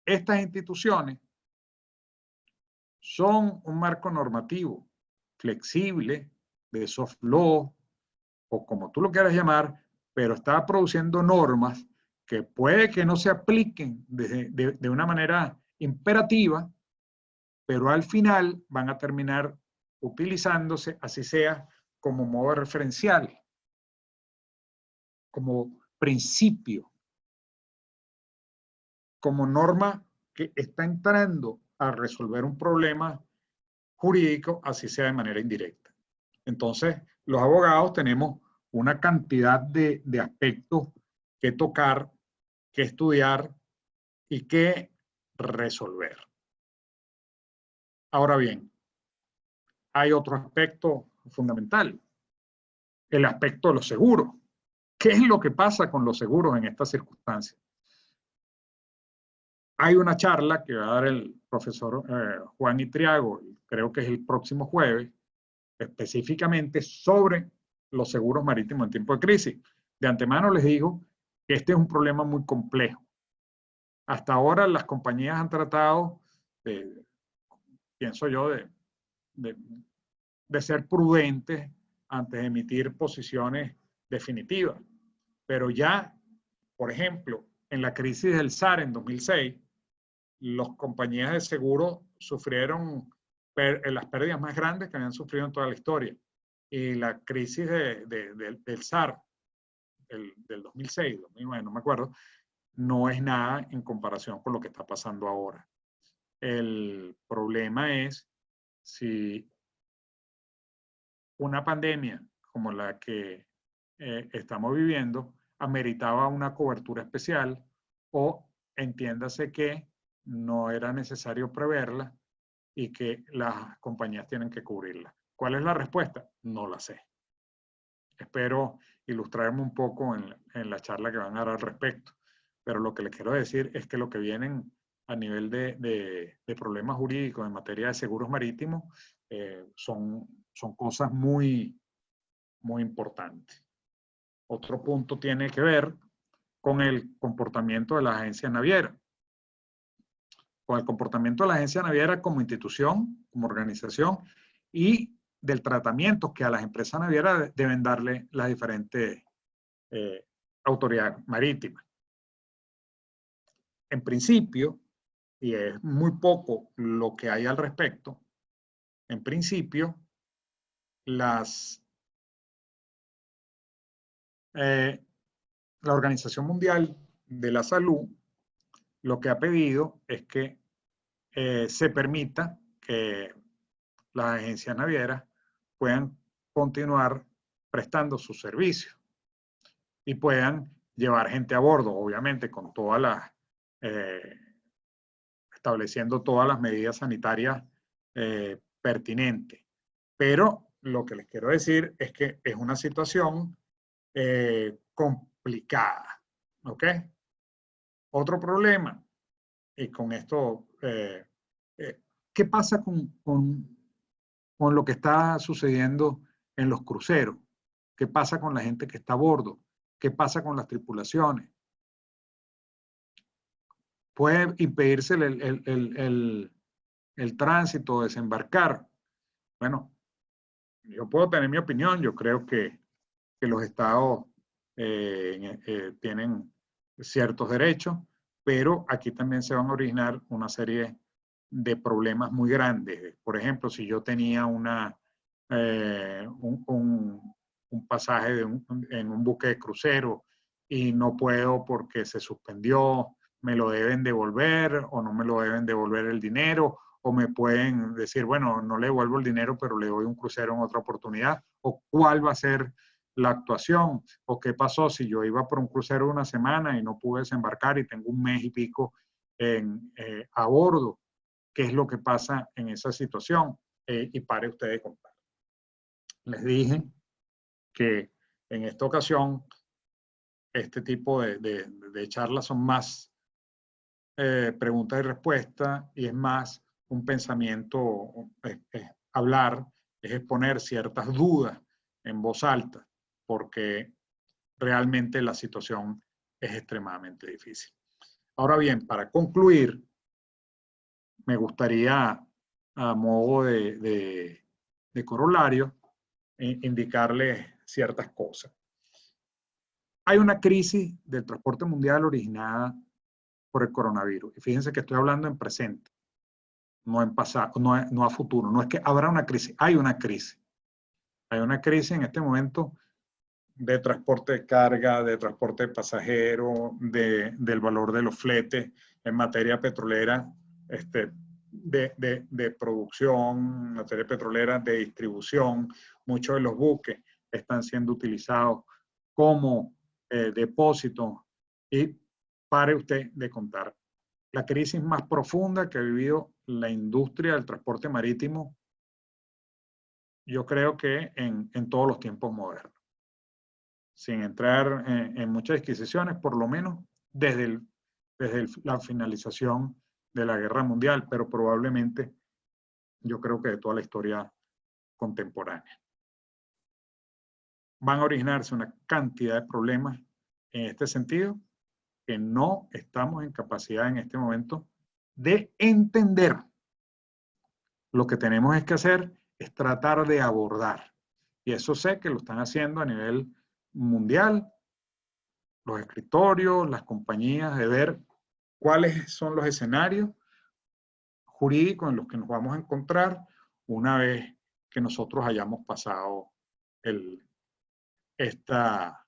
estas instituciones son un marco normativo flexible, de soft law, o como tú lo quieras llamar, pero está produciendo normas que puede que no se apliquen de una manera imperativa, pero al final van a terminar utilizándose, así sea, como modo referencial, como principio, como norma que está entrando a resolver un problema jurídico, así sea de manera indirecta. Entonces, los abogados tenemos una cantidad de aspectos que tocar, que estudiar y que resolver. Ahora bien, hay otro aspecto fundamental, el aspecto de los seguros. ¿Qué es lo que pasa con los seguros en estas circunstancias? Hay una charla que va a dar el profesor Juan Itriago, creo que es el próximo jueves, específicamente sobre los seguros marítimos en tiempo de crisis. De antemano les digo que este es un problema muy complejo. Hasta ahora las compañías han tratado, pienso yo, de ser prudentes antes de emitir posiciones definitivas. Pero ya, por ejemplo, en la crisis del SAR en 2006, las compañías de seguro sufrieron las pérdidas más grandes que habían sufrido en toda la historia. Y la crisis del SAR del 2006, 2009, no me acuerdo, no es nada en comparación con lo que está pasando ahora. El problema es si una pandemia como la que estamos viviendo ameritaba una cobertura especial o entiéndase que no era necesario preverla y que las compañías tienen que cubrirla. ¿Cuál es la respuesta? No la sé. Espero ilustrarme un poco en la charla que van a dar al respecto. Pero lo que les quiero decir es que lo que vienen a nivel de problemas jurídicos en materia de seguros marítimos son cosas muy, muy importantes. Otro punto tiene que ver con el comportamiento de la agencia naviera. Con el comportamiento de la agencia naviera como institución, como organización, y del tratamiento que a las empresas navieras deben darle las diferentes autoridades marítimas. En principio, y es muy poco lo que hay al respecto, en principio, la Organización Mundial de la Salud lo que ha pedido es que se permita que las agencias navieras puedan continuar prestando sus servicios y puedan llevar gente a bordo, obviamente con todas las, estableciendo todas las medidas sanitarias pertinentes. Pero lo que les quiero decir es que es una situación complicada, ¿ok? Otro problema, y con esto, ¿qué pasa con lo que está sucediendo en los cruceros? ¿Qué pasa con la gente que está a bordo? ¿Qué pasa con las tripulaciones? ¿Puede impedirse el tránsito, desembarcar? Bueno, yo puedo tener mi opinión. Yo creo que los estados tienen ciertos derechos, pero aquí también se van a originar una serie de problemas muy grandes. Por ejemplo, si yo tenía un pasaje en un buque de crucero y no puedo porque se suspendió, me lo deben devolver o no me lo deben devolver el dinero, o me pueden decir, bueno, no le devuelvo el dinero, pero le doy un crucero en otra oportunidad, o cuál va a ser la actuación? ¿O qué pasó si yo iba por un crucero una semana y no pude desembarcar y tengo un mes y pico a bordo? ¿Qué es lo que pasa en esa situación? Y pare usted de contar. Les dije que en esta ocasión este tipo de charlas son más preguntas y respuestas, y es más un pensamiento, hablar, es exponer ciertas dudas en voz alta, porque realmente la situación es extremadamente difícil. Ahora bien, para concluir, me gustaría, a modo de corolario, indicarles ciertas cosas. Hay una crisis del transporte mundial originada por el coronavirus. Y fíjense que estoy hablando en presente, no en pasado, no a futuro. No es que habrá una crisis, hay una crisis. Hay una crisis en este momento de transporte de carga, de transporte de pasajeros, del valor de los fletes en materia petrolera, de producción, materia petrolera, de distribución. Muchos de los buques están siendo utilizados como depósitos. Y pare usted de contar. La crisis más profunda que ha vivido la industria del transporte marítimo, yo creo que en todos los tiempos modernos. Sin entrar en muchas disquisiciones, por lo menos desde la finalización de la Guerra Mundial, pero probablemente yo creo que de toda la historia contemporánea. Van a originarse una cantidad de problemas en este sentido que no estamos en capacidad en este momento de entender. Lo que tenemos que hacer es tratar de abordar. Y eso sé que lo están haciendo a nivel mundial, los escritorios, las compañías, de ver cuáles son los escenarios jurídicos en los que nos vamos a encontrar una vez que nosotros hayamos pasado esta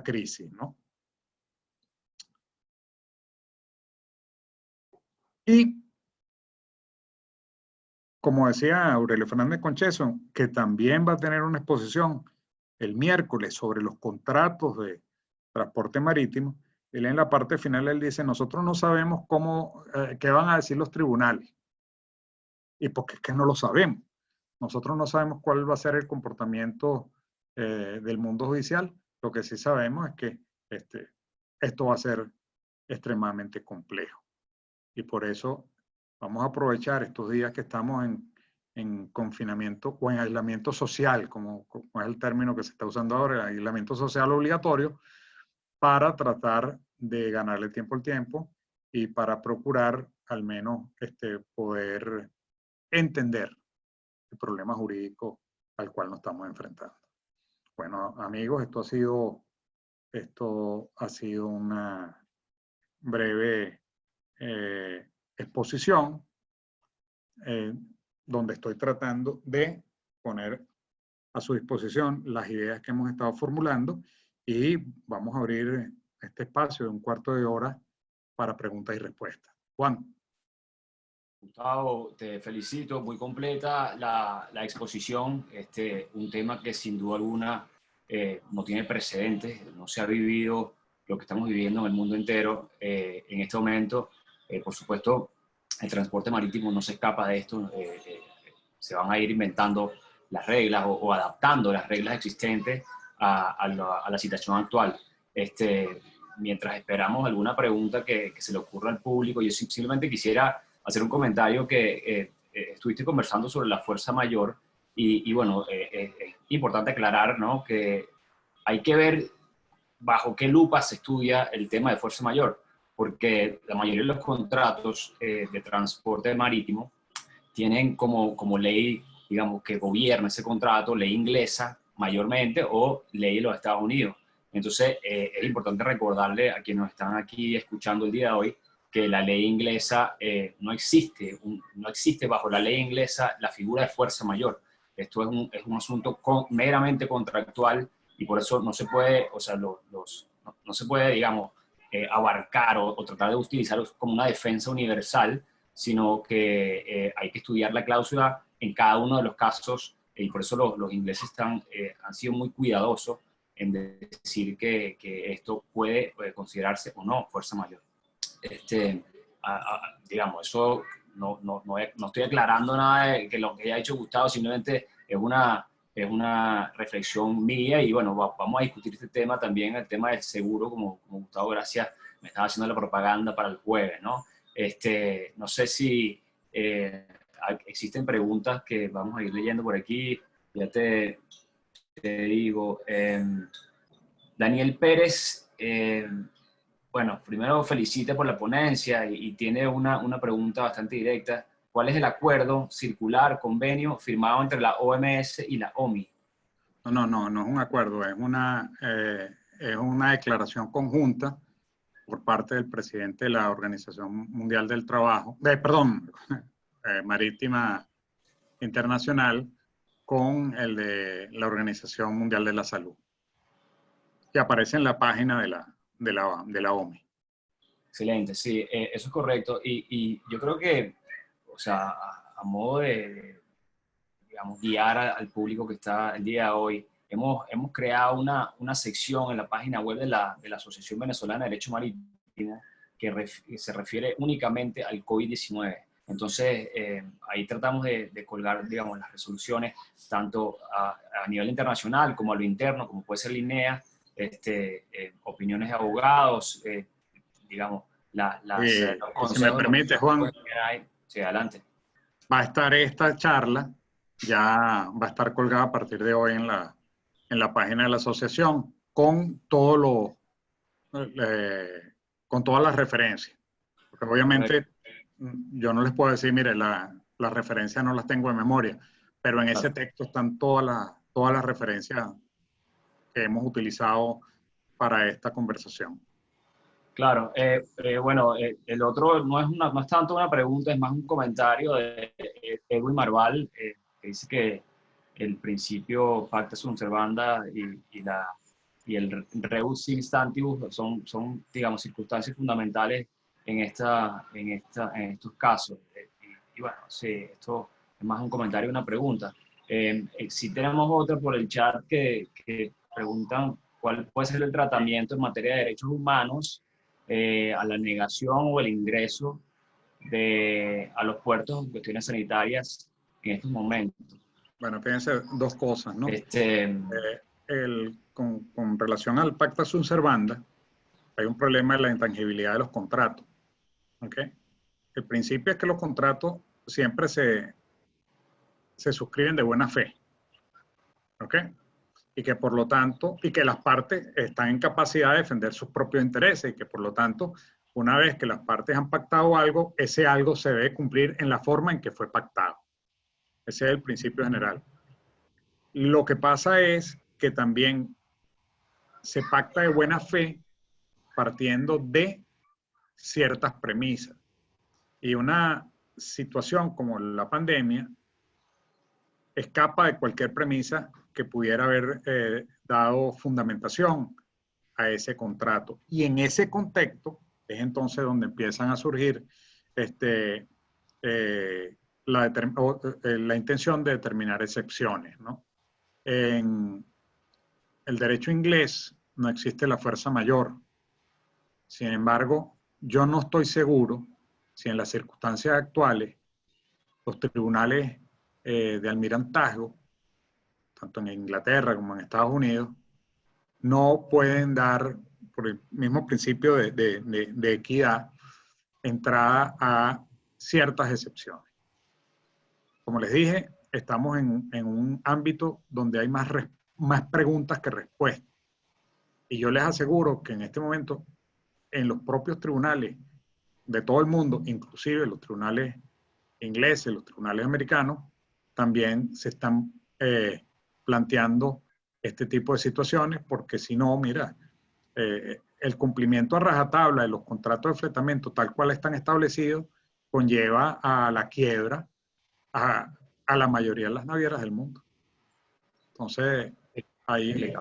crisis, ¿no? Y como decía Aurelio Fernández Concheso, que también va a tener una exposición el miércoles sobre los contratos de transporte marítimo, él en la parte final él dice, nosotros no sabemos qué van a decir los tribunales. Y porque es que no lo sabemos. Nosotros no sabemos cuál va a ser el comportamiento del mundo judicial. Lo que sí sabemos es que esto va a ser extremadamente complejo. Y por eso vamos a aprovechar estos días que estamos en confinamiento o en aislamiento social, como es el término que se está usando ahora, el aislamiento social obligatorio, para tratar de ganarle tiempo al tiempo y para procurar al menos poder entender el problema jurídico al cual nos estamos enfrentando. Bueno, amigos, esto ha sido una breve exposición donde estoy tratando de poner a su disposición las ideas que hemos estado formulando, y vamos a abrir este espacio de un cuarto de hora para preguntas y respuestas. Juan. Gustavo, te felicito, muy completa la exposición, un tema que sin duda alguna no tiene precedentes, no se ha vivido lo que estamos viviendo en el mundo entero en este momento. Por supuesto, el transporte marítimo no se escapa de esto, se van a ir inventando las reglas o adaptando las reglas existentes a la situación actual. Mientras esperamos alguna pregunta que se le ocurra al público, yo simplemente quisiera hacer un comentario que estuviste conversando sobre la fuerza mayor y bueno, es importante aclarar, ¿no?, que hay que ver bajo qué lupa se estudia el tema de fuerza mayor, porque la mayoría de los contratos de transporte marítimo tienen como ley, digamos, que gobierna ese contrato, ley inglesa mayormente o ley de los Estados Unidos. Entonces, es importante recordarle a quienes nos están aquí escuchando el día de hoy que la ley inglesa no existe bajo la ley inglesa la figura de fuerza mayor. Esto es un asunto meramente contractual y por eso no se puede, o sea, no se puede, digamos, abarcar o tratar de utilizarlo como una defensa universal, sino que hay que estudiar la cláusula en cada uno de los casos y por eso los ingleses han sido muy cuidadosos en decir que esto puede considerarse o no fuerza mayor. Digamos, eso no estoy aclarando nada de que lo que haya dicho Gustavo, simplemente es una reflexión mía y bueno, vamos a discutir este tema también, el tema del seguro, como Gustavo, gracias, me estaba haciendo la propaganda para el jueves, ¿no? No sé si existen preguntas que vamos a ir leyendo por aquí, ya te digo. Daniel Pérez, bueno, primero felicita por la ponencia y tiene una pregunta bastante directa. ¿Cuál es el acuerdo circular, convenio firmado entre la OMS y la OMI? No es un acuerdo, es una declaración conjunta por parte del presidente de la Organización Mundial del Trabajo, Marítima Internacional, con el de la Organización Mundial de la Salud, que aparece en la página de la OMI. Excelente, sí, eso es correcto. Y yo creo que, o sea, a modo de digamos, guiar al público que está el día de hoy, hemos creado una sección en la página web de la Asociación Venezolana de Derecho Marítimo que se refiere únicamente al COVID-19. Entonces, ahí tratamos de colgar, digamos, las resoluciones, tanto a nivel internacional como a lo interno, como puede ser la INEA, opiniones de abogados, digamos, si me permite, Juan, sí, adelante. va a estar esta charla, ya va a estar colgada a partir de hoy en la página de la asociación, con con todas las referencias. Porque obviamente yo no les puedo decir, mire, las referencias no las tengo en memoria, pero en ese texto están todas las referencias que hemos utilizado para esta conversación. Claro, bueno, el otro no es tanto una pregunta, es más un comentario de Edwin Marval, que dice que el principio pacta sunt servanda y el rebus sic stantibus son, digamos, circunstancias fundamentales en estos casos. Y bueno, sí, esto es más un comentario y una pregunta. Si tenemos otra por el chat que preguntan cuál puede ser el tratamiento en materia de derechos humanos a la negación o el ingreso a los puertos en cuestiones sanitarias en estos momentos. Bueno, fíjense dos cosas, ¿no? Con relación al pacta sunt servanda, hay un problema de la intangibilidad de los contratos. ¿Okay? El principio es que los contratos siempre se suscriben de buena fe. ¿Ok? Y que por lo tanto, y que las partes están en capacidad de defender sus propios intereses y que por lo tanto, una vez que las partes han pactado algo, ese algo se debe cumplir en la forma en que fue pactado. Ese es el principio general. Lo que pasa es que también se pacta de buena fe partiendo de ciertas premisas. Y una situación como la pandemia escapa de cualquier premisa que pudiera haber dado fundamentación a ese contrato. Y en ese contexto es entonces donde empiezan a surgir la intención de determinar excepciones, ¿no? En el derecho inglés no existe la fuerza mayor. Sin embargo, yo no estoy seguro si en las circunstancias actuales los tribunales de almirantazgo, tanto en Inglaterra como en Estados Unidos, no pueden dar, por el mismo principio de equidad, entrada a ciertas excepciones. Como les dije, estamos en un ámbito donde hay más preguntas que respuestas. Y yo les aseguro que en este momento, en los propios tribunales de todo el mundo, inclusive los tribunales ingleses, los tribunales americanos, también se están planteando este tipo de situaciones, porque si no, mira, el cumplimiento a rajatabla de los contratos de fletamento tal cual están establecidos conlleva a la quiebra a la mayoría de las navieras del mundo. Entonces, hay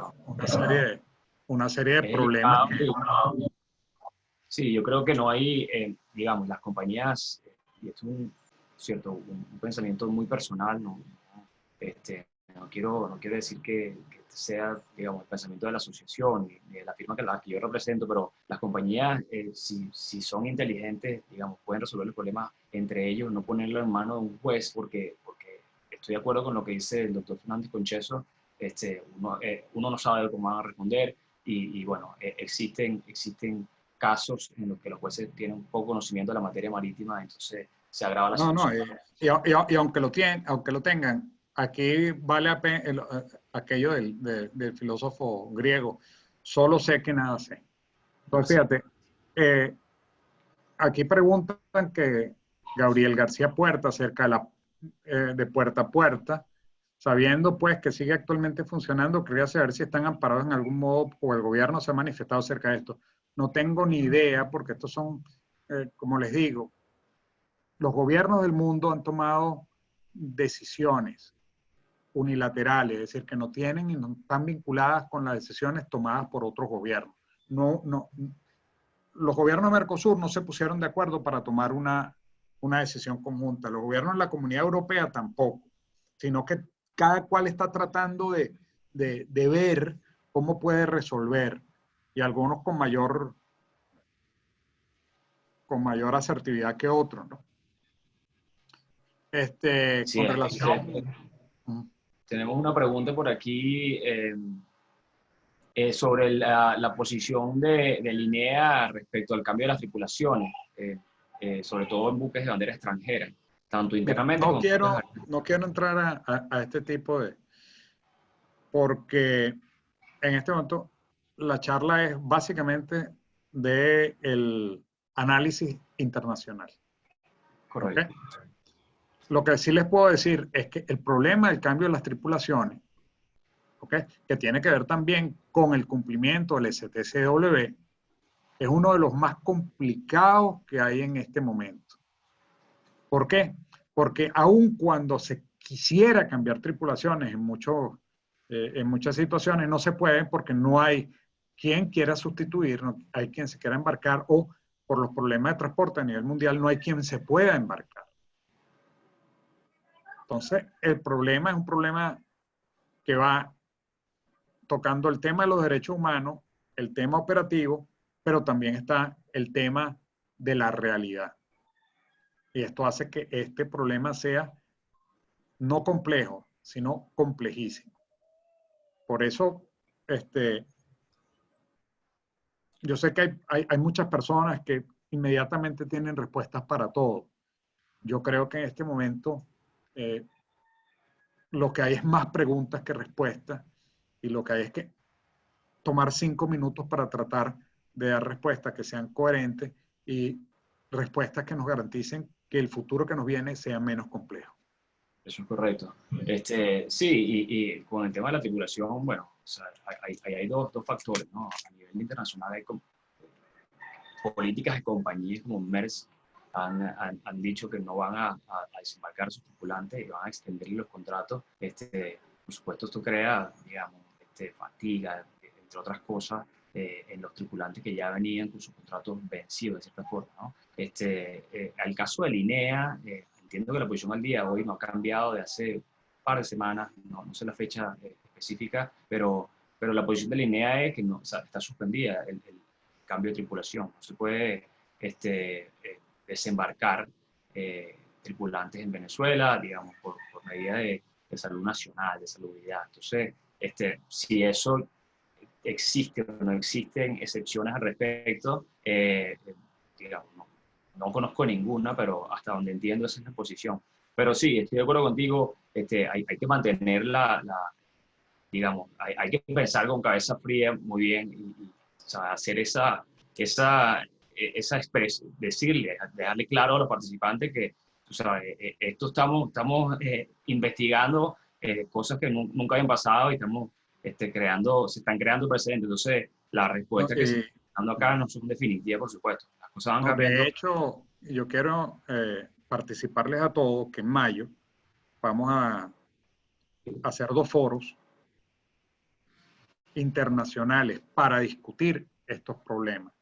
una serie de problemas. Sí, yo creo que no hay, digamos, las compañías, y esto es un pensamiento muy personal, no no quiero decir que sea, digamos, el pensamiento de la asociación ni de la firma que yo represento, pero las compañías, si son inteligentes, digamos, pueden resolver el problema entre ellos, no ponerlo en manos de un juez, porque estoy de acuerdo con lo que dice el doctor Fernández Concheso, uno no sabe cómo van a responder y bueno, existen casos en los que los jueces tienen poco conocimiento de la materia marítima, entonces se agrava la No, no, situación. y aunque lo tengan, aquí vale aquello del filósofo griego, solo sé que nada sé. Entonces, fíjate, eh, aquí preguntan que Gabriel García Puerta, acerca de Puerta a Puerta, sabiendo pues que sigue actualmente funcionando, quería saber si están amparados en algún modo o el gobierno se ha manifestado acerca de esto. No tengo ni idea porque estos son, como les digo, los gobiernos del mundo han tomado decisiones unilaterales, es decir, que no tienen y no están vinculadas con las decisiones tomadas por otros gobiernos. No, los gobiernos de Mercosur no se pusieron de acuerdo para tomar una decisión conjunta. Los gobiernos de la Comunidad Europea tampoco, sino que cada cual está tratando de ver cómo puede resolver y algunos con mayor asertividad que otros, ¿no? Sí, Con relación... tenemos una pregunta por aquí sobre la posición de Linea respecto al cambio de las tripulaciones, sobre todo en buques de bandera extranjera, tanto Mira, internamente como... no quiero entrar a este tipo de... Porque en este momento la charla es básicamente del análisis internacional. ¿Ok? Correcto. Lo que sí les puedo decir es que el problema del cambio de las tripulaciones, ¿ok?, que tiene que ver también con el cumplimiento del STCW, es uno de los más complicados que hay en este momento. ¿Por qué? Porque aun cuando se quisiera cambiar tripulaciones en muchas situaciones no se puede porque no hay quien quiera sustituir, no hay quien se quiera embarcar o por los problemas de transporte a nivel mundial no hay quien se pueda embarcar. Entonces, el problema es un problema que va tocando el tema de los derechos humanos, el tema operativo, pero también está el tema de la realidad. Y esto hace que este problema sea no complejo, sino complejísimo. Por eso, yo sé que hay muchas personas que inmediatamente tienen respuestas para todo. Yo creo que en este momento lo que hay es más preguntas que respuestas y lo que hay es que tomar 5 minutos para tratar de dar respuestas que sean coherentes y respuestas que nos garanticen que el futuro que nos viene sea menos complejo. Eso es correcto. Sí, y con el tema de la tripulación, bueno, o sea, hay dos factores, ¿no? A nivel internacional hay políticas de compañías como Maersk han dicho que no van a desembarcar sus tripulantes y van a extender los contratos. Por supuesto, esto crea, digamos, fatiga, entre otras cosas, en los tripulantes que ya venían con sus contratos vencidos, de cierta forma, ¿no? Al caso de Linea, entiendo que la posición al día de hoy no ha cambiado de hace un par de semanas, no sé la fecha específica, pero la posición de Linea es que no, o sea, está suspendida el cambio de tripulación. No se puede desembarcar tripulantes en Venezuela, digamos, por medida de salud nacional, de salubridad. Entonces, si eso existe o no existen excepciones al respecto, digamos, no conozco ninguna, pero hasta donde entiendo esa es la posición. Pero sí, estoy de acuerdo contigo, hay que mantener digamos, hay que pensar con cabeza fría muy bien y o sea, hacer esa expresión, dejarle claro a los participantes que, o sea, esto estamos investigando cosas que nunca habían pasado y estamos se están creando precedentes. Entonces, las No, respuestas que se están dando acá no son definitivas, por supuesto. Las cosas van no, de cambiando. hecho, yo quiero participarles a todos que en mayo vamos a hacer 2 foros internacionales para discutir estos problemas.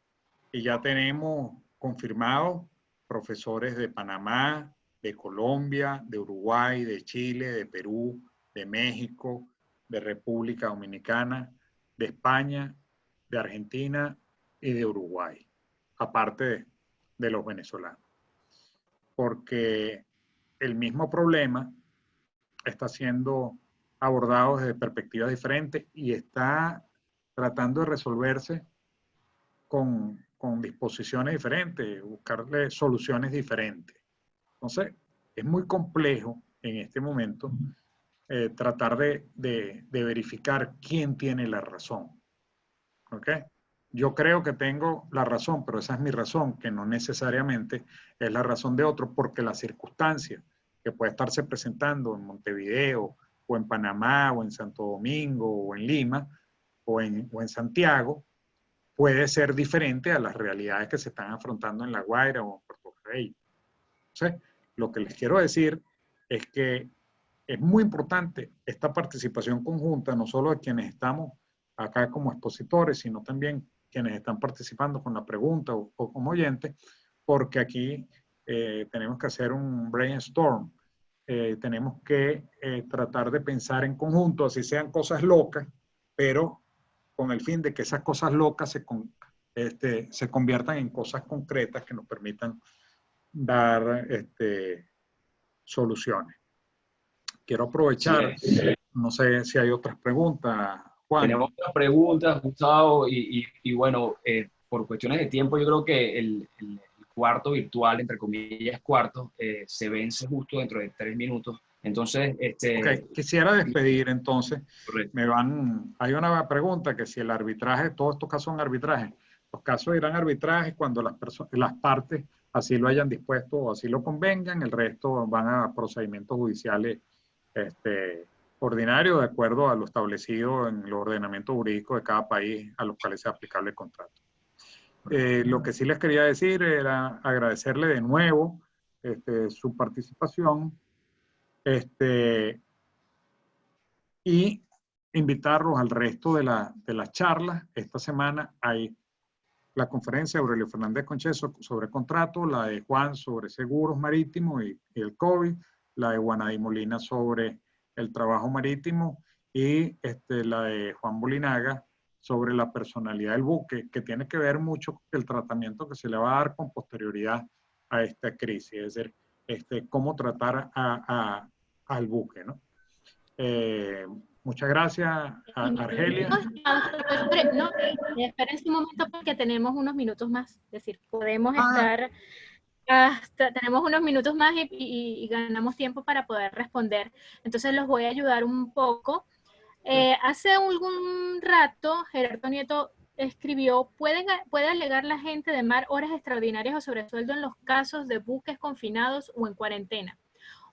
Y ya tenemos confirmados profesores de Panamá, de Colombia, de Uruguay, de Chile, de Perú, de México, de República Dominicana, de España, de Argentina y de Uruguay, aparte de los venezolanos. Porque el mismo problema está siendo abordado desde perspectivas diferentes y está tratando de resolverse con disposiciones diferentes, buscarle soluciones diferentes. Entonces, es muy complejo en este momento tratar de verificar quién tiene la razón. ¿Ok? Yo creo que tengo la razón, pero esa es mi razón, que no necesariamente es la razón de otro, porque la circunstancia que puede estarse presentando en Montevideo, o en Panamá, o en Santo Domingo, o en Lima, o en Santiago, puede ser diferente a las realidades que se están afrontando en La Guaira o en Puerto Rey. Entonces, lo que les quiero decir es que es muy importante esta participación conjunta, no solo de quienes estamos acá como expositores, sino también quienes están participando con la pregunta o como oyentes, porque aquí tenemos que hacer un brainstorm, tenemos que tratar de pensar en conjunto, así sean cosas locas, pero con el fin de que esas cosas locas se conviertan en cosas concretas que nos permitan dar soluciones. Quiero aprovechar, no sé si hay otras preguntas, Juan. Tenemos otras preguntas, Gustavo, y bueno, por cuestiones de tiempo, yo creo que el cuarto virtual, entre comillas, cuarto, se vence justo dentro de 3 minutos. Entonces, Okay. Quisiera despedir entonces. Correcto. Hay una pregunta que si el arbitraje, todos estos casos son arbitraje, los casos irán a arbitraje cuando las partes así lo hayan dispuesto o así lo convengan, el resto van a procedimientos judiciales ordinarios de acuerdo a lo establecido en el ordenamiento jurídico de cada país a los cuales sea aplicable el contrato. Lo que sí les quería decir era agradecerle de nuevo su participación y invitarlos al resto de las charlas. Esta semana hay la conferencia de Aurelio Fernández Concheso sobre contrato, la de Juan sobre seguros marítimos y el COVID, la de Guanadí Molina sobre el trabajo marítimo y la de Juan Bolinaga sobre la personalidad del buque, que tiene que ver mucho con el tratamiento que se le va a dar con posterioridad a esta crisis, es decir, cómo tratar al buque, ¿no? Muchas gracias, Argelia. No, esperen un momento porque tenemos unos minutos más. Es decir, podemos estar tenemos unos minutos más y ganamos tiempo para poder responder. Entonces los voy a ayudar un poco. Hace algún rato, Gerardo Nieto escribió, ¿puede alegar la gente de mar horas extraordinarias o sobresueldo en los casos de buques confinados o en cuarentena?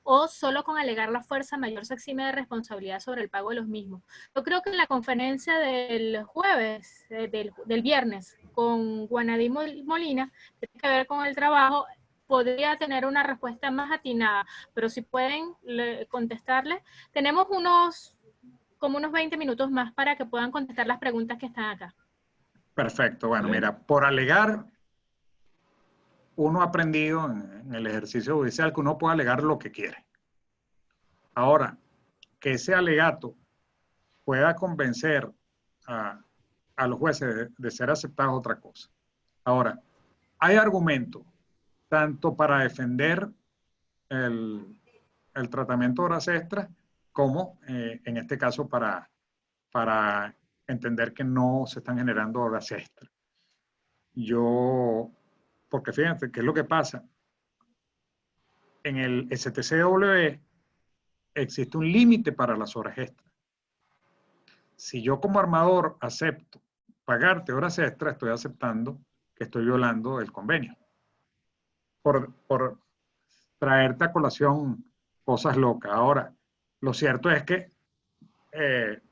¿O solo con alegar la fuerza mayor se exime de responsabilidad sobre el pago de los mismos? Yo creo que en la conferencia del jueves, del viernes, con Guanadí Molina, que tiene que ver con el trabajo, podría tener una respuesta más atinada, pero si pueden contestarle, tenemos como unos 20 minutos más para que puedan contestar las preguntas que están acá. Perfecto. Bueno, mira, por alegar, uno ha aprendido en el ejercicio judicial que uno puede alegar lo que quiere. Ahora, que ese alegato pueda convencer a los jueces de ser aceptado es otra cosa. Ahora, hay argumentos tanto para defender el tratamiento de horas extras como, en este caso, para entender que no se están generando horas extras. Porque fíjense, ¿qué es lo que pasa? En el STCW existe un límite para las horas extras. Si yo como armador acepto pagarte horas extras, estoy aceptando que estoy violando el convenio. Por traerte a colación cosas locas. Ahora, lo cierto es que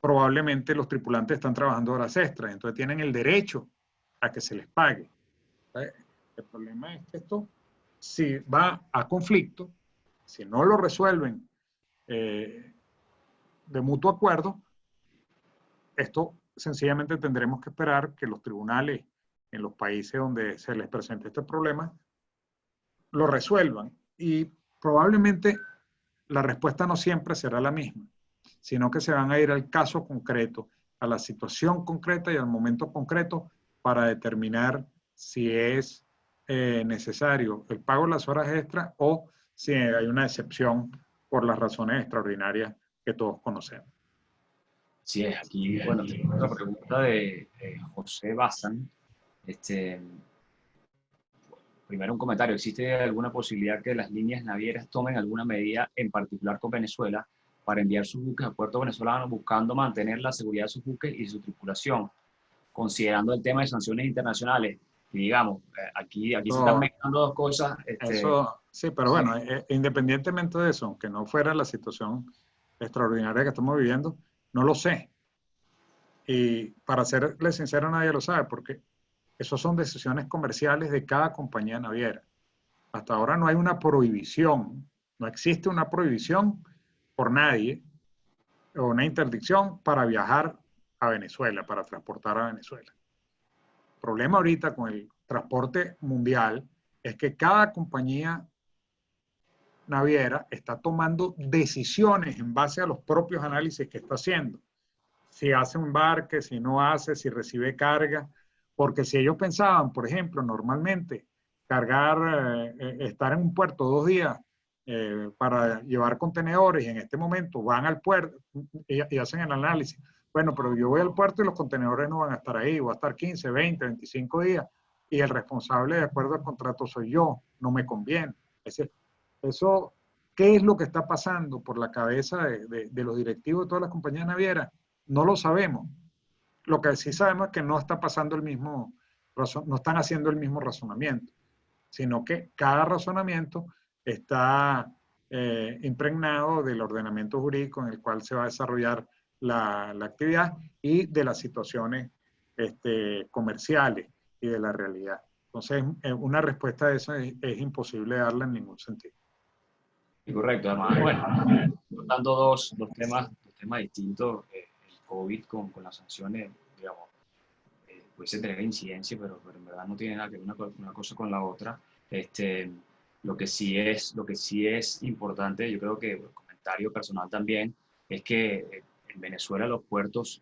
probablemente los tripulantes están trabajando horas extras, entonces tienen el derecho a que se les pague. El problema es que esto, si va a conflicto, si no lo resuelven de mutuo acuerdo, esto sencillamente tendremos que esperar que los tribunales en los países donde se les presente este problema lo resuelvan. Y probablemente la respuesta no siempre será la misma. sino que se van a ir al caso concreto, a la situación concreta y al momento concreto para determinar si es necesario el pago de las horas extras o si hay una excepción por las razones extraordinarias que todos conocemos. Sí, aquí, bueno, tengo otra pregunta de José Bazán. Primero un comentario, ¿existe alguna posibilidad que las líneas navieras tomen alguna medida, en particular con Venezuela, para enviar sus buques a puertos venezolanos buscando mantener la seguridad de sus buques y su tripulación, considerando el tema de sanciones internacionales? Y digamos, aquí se están mezclando dos cosas. Eso, sí, pero sí. bueno, independientemente de eso, aunque no fuera la situación extraordinaria que estamos viviendo, no lo sé. Y para serle sincero, nadie lo sabe, porque esas son decisiones comerciales de cada compañía naviera. Hasta ahora no hay una prohibición, no existe una prohibición por nadie o una interdicción para viajar a Venezuela, para transportar a Venezuela. El problema ahorita con el transporte mundial es que cada compañía naviera está tomando decisiones en base a los propios análisis que está haciendo. Si hace un embarque, si no hace, si recibe carga. Porque si ellos pensaban, por ejemplo, normalmente cargar, estar en un puerto 2 días para llevar contenedores y en este momento van al puerto y hacen el análisis. Bueno, pero yo voy al puerto y los contenedores no van a estar ahí, voy a estar 15, 20, 25 días y el responsable de acuerdo al contrato soy yo, no me conviene. Es decir, eso, ¿qué es lo que está pasando por la cabeza de los directivos de todas las compañías navieras? No lo sabemos. Lo que sí sabemos es que no está pasando el mismo, no están haciendo el mismo razonamiento, sino que cada razonamiento está impregnado del ordenamiento jurídico en el cual se va a desarrollar la actividad y de las situaciones comerciales y de la realidad. Entonces, una respuesta a eso es imposible darla en ningún sentido. Sí, correcto. Además, bueno, tratando dos temas distintos, el COVID con las sanciones, digamos, puede tener incidencia, pero en verdad no tiene nada que ver una cosa con la otra. Lo que sí es importante, yo creo que el comentario personal también, es que en Venezuela los puertos,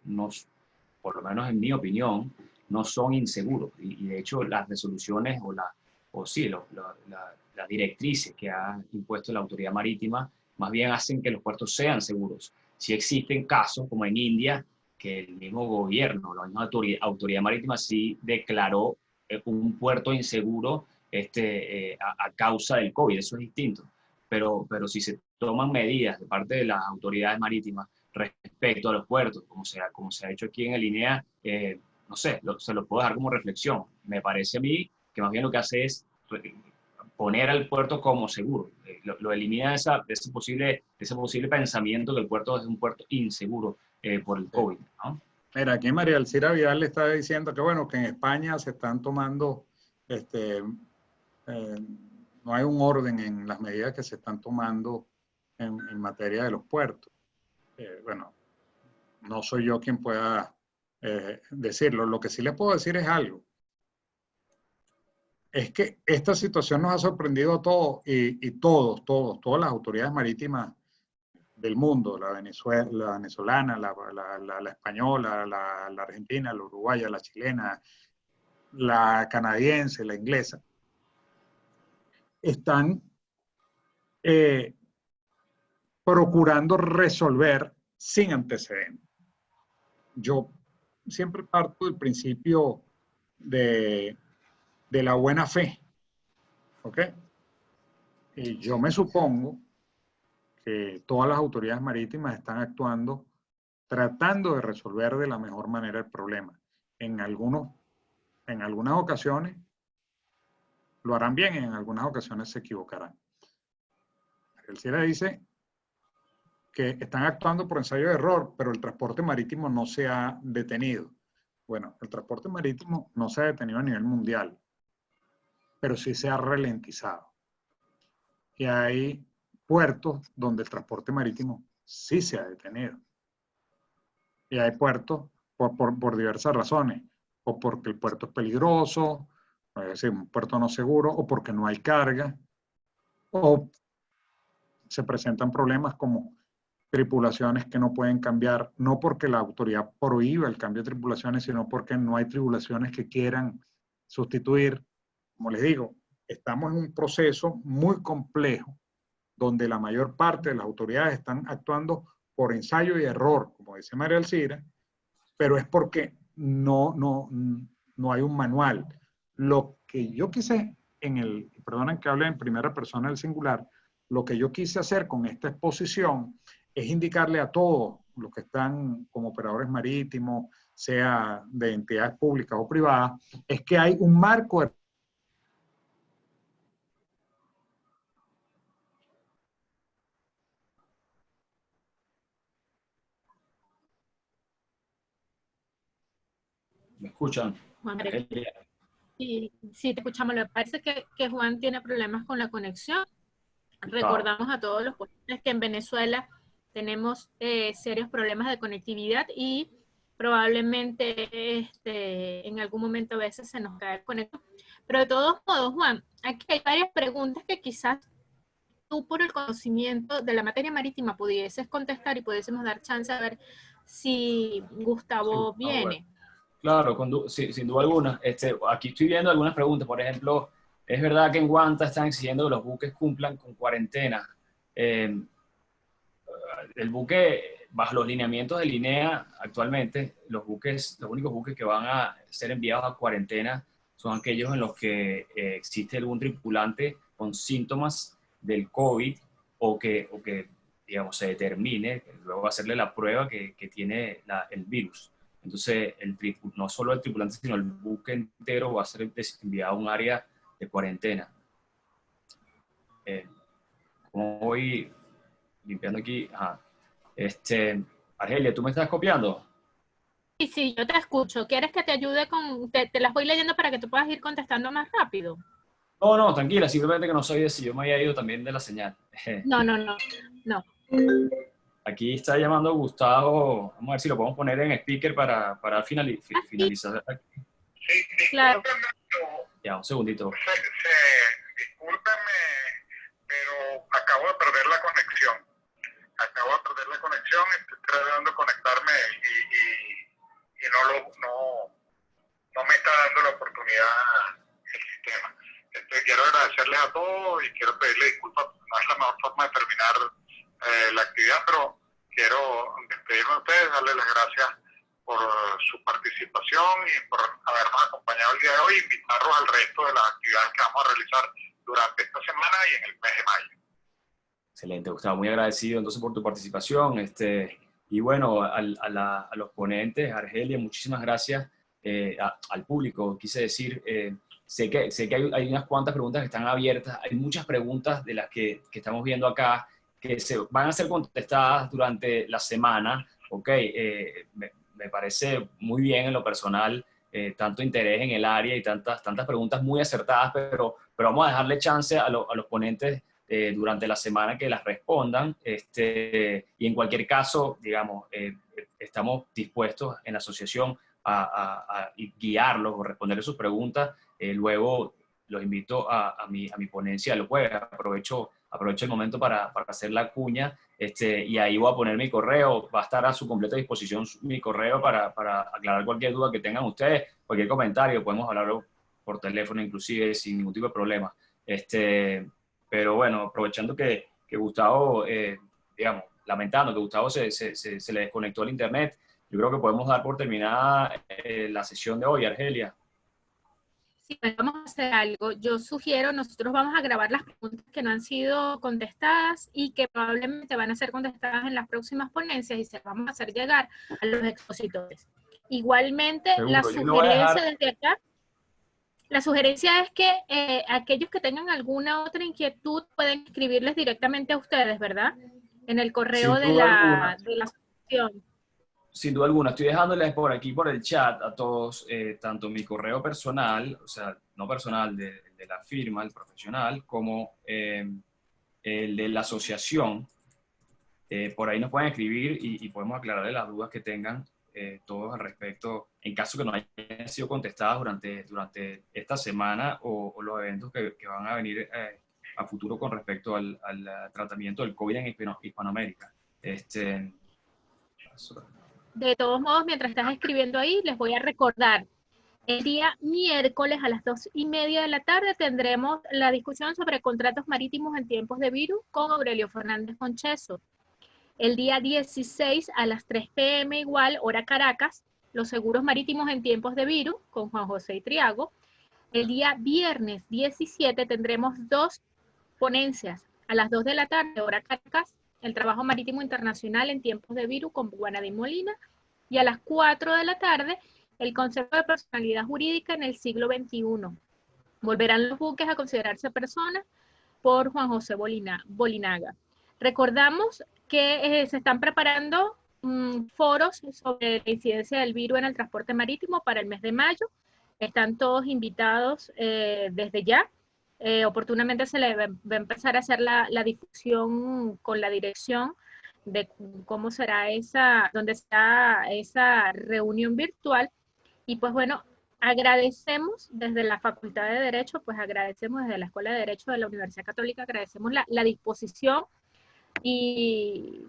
por lo menos en mi opinión, no son inseguros. Y de hecho las resoluciones las directrices que ha impuesto la autoridad marítima más bien hacen que los puertos sean seguros. Si existen casos, como en India, que el mismo gobierno, la misma autoridad marítima sí declaró un puerto inseguro a causa del COVID, eso es distinto. Pero si se toman medidas de parte de las autoridades marítimas respecto a los puertos, como se ha hecho aquí en el INEA, no sé, se lo puedo dejar como reflexión. Me parece a mí que más bien lo que hace es poner al puerto como seguro. Lo elimina ese posible pensamiento que el puerto es un puerto inseguro por el COVID, ¿no? Mira, aquí María Alcira Vidal le está diciendo que bueno, que en España se están tomando, no hay un orden en las medidas que se están tomando en materia de los puertos. Bueno, no soy yo quien pueda decirlo. Lo que sí les puedo decir es algo. Es que esta situación nos ha sorprendido a todos y todas las autoridades marítimas del mundo, la venezolana, la española, la argentina, la uruguaya, la chilena, la canadiense, la inglesa, están procurando resolver sin antecedentes. Yo siempre parto del principio de la buena fe, ¿ok? Y yo me supongo que todas las autoridades marítimas están actuando tratando de resolver de la mejor manera el problema. En algunas ocasiones lo harán bien, en algunas ocasiones se equivocarán. El CIRA dice que están actuando por ensayo de error, pero el transporte marítimo no se ha detenido. Bueno, el transporte marítimo no se ha detenido a nivel mundial, pero sí se ha ralentizado. Y hay puertos donde el transporte marítimo sí se ha detenido. Y hay puertos por diversas razones, o porque el puerto es peligroso, es decir, un puerto no seguro, o porque no hay carga, o se presentan problemas como tripulaciones que no pueden cambiar, no porque la autoridad prohíba el cambio de tripulaciones, sino porque no hay tripulaciones que quieran sustituir. Como les digo, estamos en un proceso muy complejo donde la mayor parte de las autoridades están actuando por ensayo y error, como dice María Alcira, pero es porque no hay un manual. Lo que yo quise perdonen que hable en primera persona del singular, lo que yo quise hacer con esta exposición es indicarle a todos los que están como operadores marítimos, sea de entidades públicas o privadas, es que hay un marco de... ¿Me escuchan? Juan, Argelia. sí, sí, te escuchamos. Me parece que Juan tiene problemas con la conexión. Claro. Recordamos a todos los ponentes que en Venezuela tenemos serios problemas de conectividad y probablemente en algún momento a veces se nos cae el conector. Pero de todos modos, Juan, aquí hay varias preguntas que quizás tú por el conocimiento de la materia marítima pudieses contestar y pudiésemos dar chance a ver si Sí, Gustavo bueno. viene. Claro, sí, sin duda alguna. Aquí estoy viendo algunas preguntas. Por ejemplo, ¿es verdad que en Guanta están exigiendo que los buques cumplan con cuarentena? Eh, el buque, bajo los lineamientos de Linea, actualmente, los únicos buques que van a ser enviados a cuarentena son aquellos en los que existe algún tripulante con síntomas del COVID o que digamos, se determine, luego hacerle la prueba que tiene el virus. Entonces, no solo el tripulante, sino el buque entero va a ser enviado a un área de cuarentena. Como voy limpiando aquí, ajá. Argelia, ¿tú me estás copiando? Sí, sí, yo te escucho. ¿Quieres que te ayude te las voy leyendo para que tú puedas ir contestando más rápido? No, no, tranquila, simplemente que no sabía si yo me había ido también de la señal. No, no, no, no. Aquí está llamando Gustavo, vamos a ver si lo podemos poner en speaker para Aquí, finalizar. Sí, claro. discúlpenme, pero, Ya, un segundito. discúlpenme, pero acabo de perder la conexión. Acabo de perder la conexión, estoy tratando de conectarme y no me está dando la oportunidad el sistema. Quiero agradecerles a todos y quiero pedirles disculpas. No es la mejor forma de terminar la actividad, pero quiero despedirme de ustedes, darles las gracias por su participación y por habernos acompañado el día de hoy, invitarlos al resto de las actividades que vamos a realizar durante esta semana y en el mes de mayo. Excelente, Gustavo, muy agradecido entonces por tu participación. Y bueno, a los ponentes, Argelia, muchísimas gracias. Al público, quise decir, sé que hay unas cuantas preguntas que están abiertas, hay muchas preguntas de las que estamos viendo acá que se van a ser contestadas durante la semana, ¿ok? Me parece muy bien en lo personal, tanto interés en el área y tantas preguntas muy acertadas, pero vamos a dejarle chance a los ponentes durante la semana que las respondan, y en cualquier caso, digamos, estamos dispuestos en la asociación a guiarlos o responderles sus preguntas. Luego los invito a mi ponencia el jueves. Aprovecho el momento para hacer la cuña, y ahí voy a poner mi correo. Va a estar a su completa disposición mi correo para aclarar cualquier duda que tengan ustedes, cualquier comentario, podemos hablarlo por teléfono inclusive sin ningún tipo de problema. Pero bueno, aprovechando que Gustavo, digamos, lamentando que Gustavo se le desconectó el internet, yo creo que podemos dar por terminada la sesión de hoy, Argelia. Sí, bueno, vamos a hacer algo. Yo sugiero, nosotros vamos a grabar las preguntas que no han sido contestadas y que probablemente van a ser contestadas en las próximas ponencias y se las vamos a hacer llegar a los expositores. Igualmente, la Seguro, yo le voy a sugerencia dejar... desde acá, la sugerencia es que aquellos que tengan alguna otra inquietud pueden escribirles directamente a ustedes, ¿verdad? En el correo Sin de duda alguna. la asociación. Sin duda alguna, estoy dejándoles por aquí, por el chat, a todos, tanto mi correo personal, o sea, no personal, de la firma, el profesional, como el de la asociación. Por ahí nos pueden escribir y podemos aclararles las dudas que tengan todos al respecto, en caso que no hayan sido contestadas durante esta semana o los eventos que van a venir a futuro con respecto al tratamiento del COVID en Hispanoamérica. De todos modos, mientras estás escribiendo ahí, les voy a recordar. El día miércoles a las 2:30 de la tarde tendremos la discusión sobre contratos marítimos en tiempos de virus con Aurelio Fernández Concheso. El día 16 a las 3 p.m. igual, hora Caracas, los seguros marítimos en tiempos de virus con Juan José Itriago. El día viernes 17 tendremos 2 ponencias. A las 2 de la tarde, hora Caracas, el trabajo marítimo internacional en tiempos de virus con Guanadín Molina. Y a las 4 de la tarde, el concepto de personalidad jurídica en el siglo XXI. Volverán los buques a considerarse personas por Juan José Bolinaga. Recordamos que se están preparando foros sobre la incidencia del virus en el transporte marítimo para el mes de mayo. Están todos invitados desde ya. Oportunamente se le va a empezar a hacer la difusión con la dirección de cómo será dónde está esa reunión virtual. Y pues bueno, agradecemos desde la Facultad de Derecho, pues agradecemos desde la Escuela de Derecho de la Universidad Católica, agradecemos la disposición y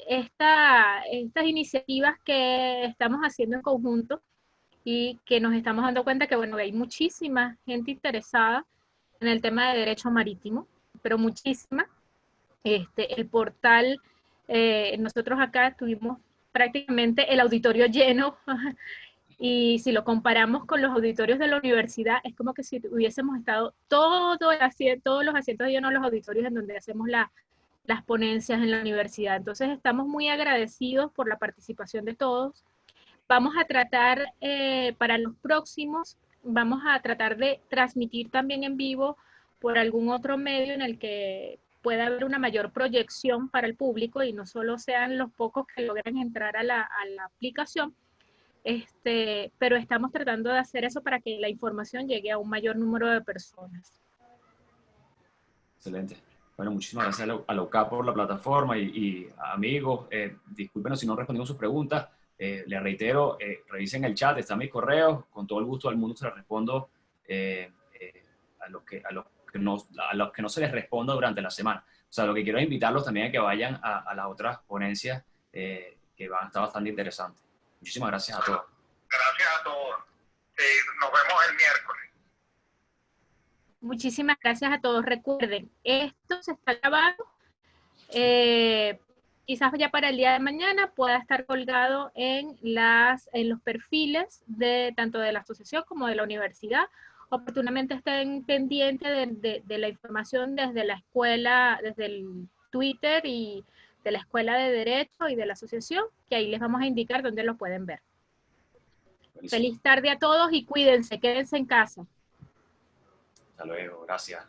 estas iniciativas que estamos haciendo en conjunto y que nos estamos dando cuenta que, bueno, hay muchísima gente interesada en el tema de derecho marítimo, pero muchísima. El portal, nosotros acá tuvimos prácticamente el auditorio lleno. Y si lo comparamos con los auditorios de la universidad, es como que si hubiésemos estado todos los asientos llenos de los auditorios en donde hacemos las ponencias en la universidad. Entonces estamos muy agradecidos por la participación de todos. Vamos a tratar, para los próximos, vamos a tratar de transmitir también en vivo por algún otro medio en el que pueda haber una mayor proyección para el público y no solo sean los pocos que logran entrar a la aplicación. Pero estamos tratando de hacer eso para que la información llegue a un mayor número de personas. Excelente. Bueno, muchísimas gracias a la UCAP por la plataforma y amigos, discúlpenos si no respondimos sus preguntas. Les reitero, revisen el chat, están mis correos, con todo el gusto del mundo se les respondo a los que no se les responda durante la semana. O sea, lo que quiero es invitarlos también a que vayan a las otras ponencias que van a estar bastante interesantes. Muchísimas gracias a todos. Gracias a todos. Nos vemos el miércoles. Muchísimas gracias a todos. Recuerden, esto se está grabando. Quizás ya para el día de mañana pueda estar colgado en los perfiles tanto de la asociación como de la universidad. Oportunamente estén pendientes de la información desde la escuela, desde el Twitter y de la Escuela de Derecho y de la asociación, que ahí les vamos a indicar dónde lo pueden ver. Buenísimo. Feliz tarde a todos y cuídense, quédense en casa. Hasta luego, gracias.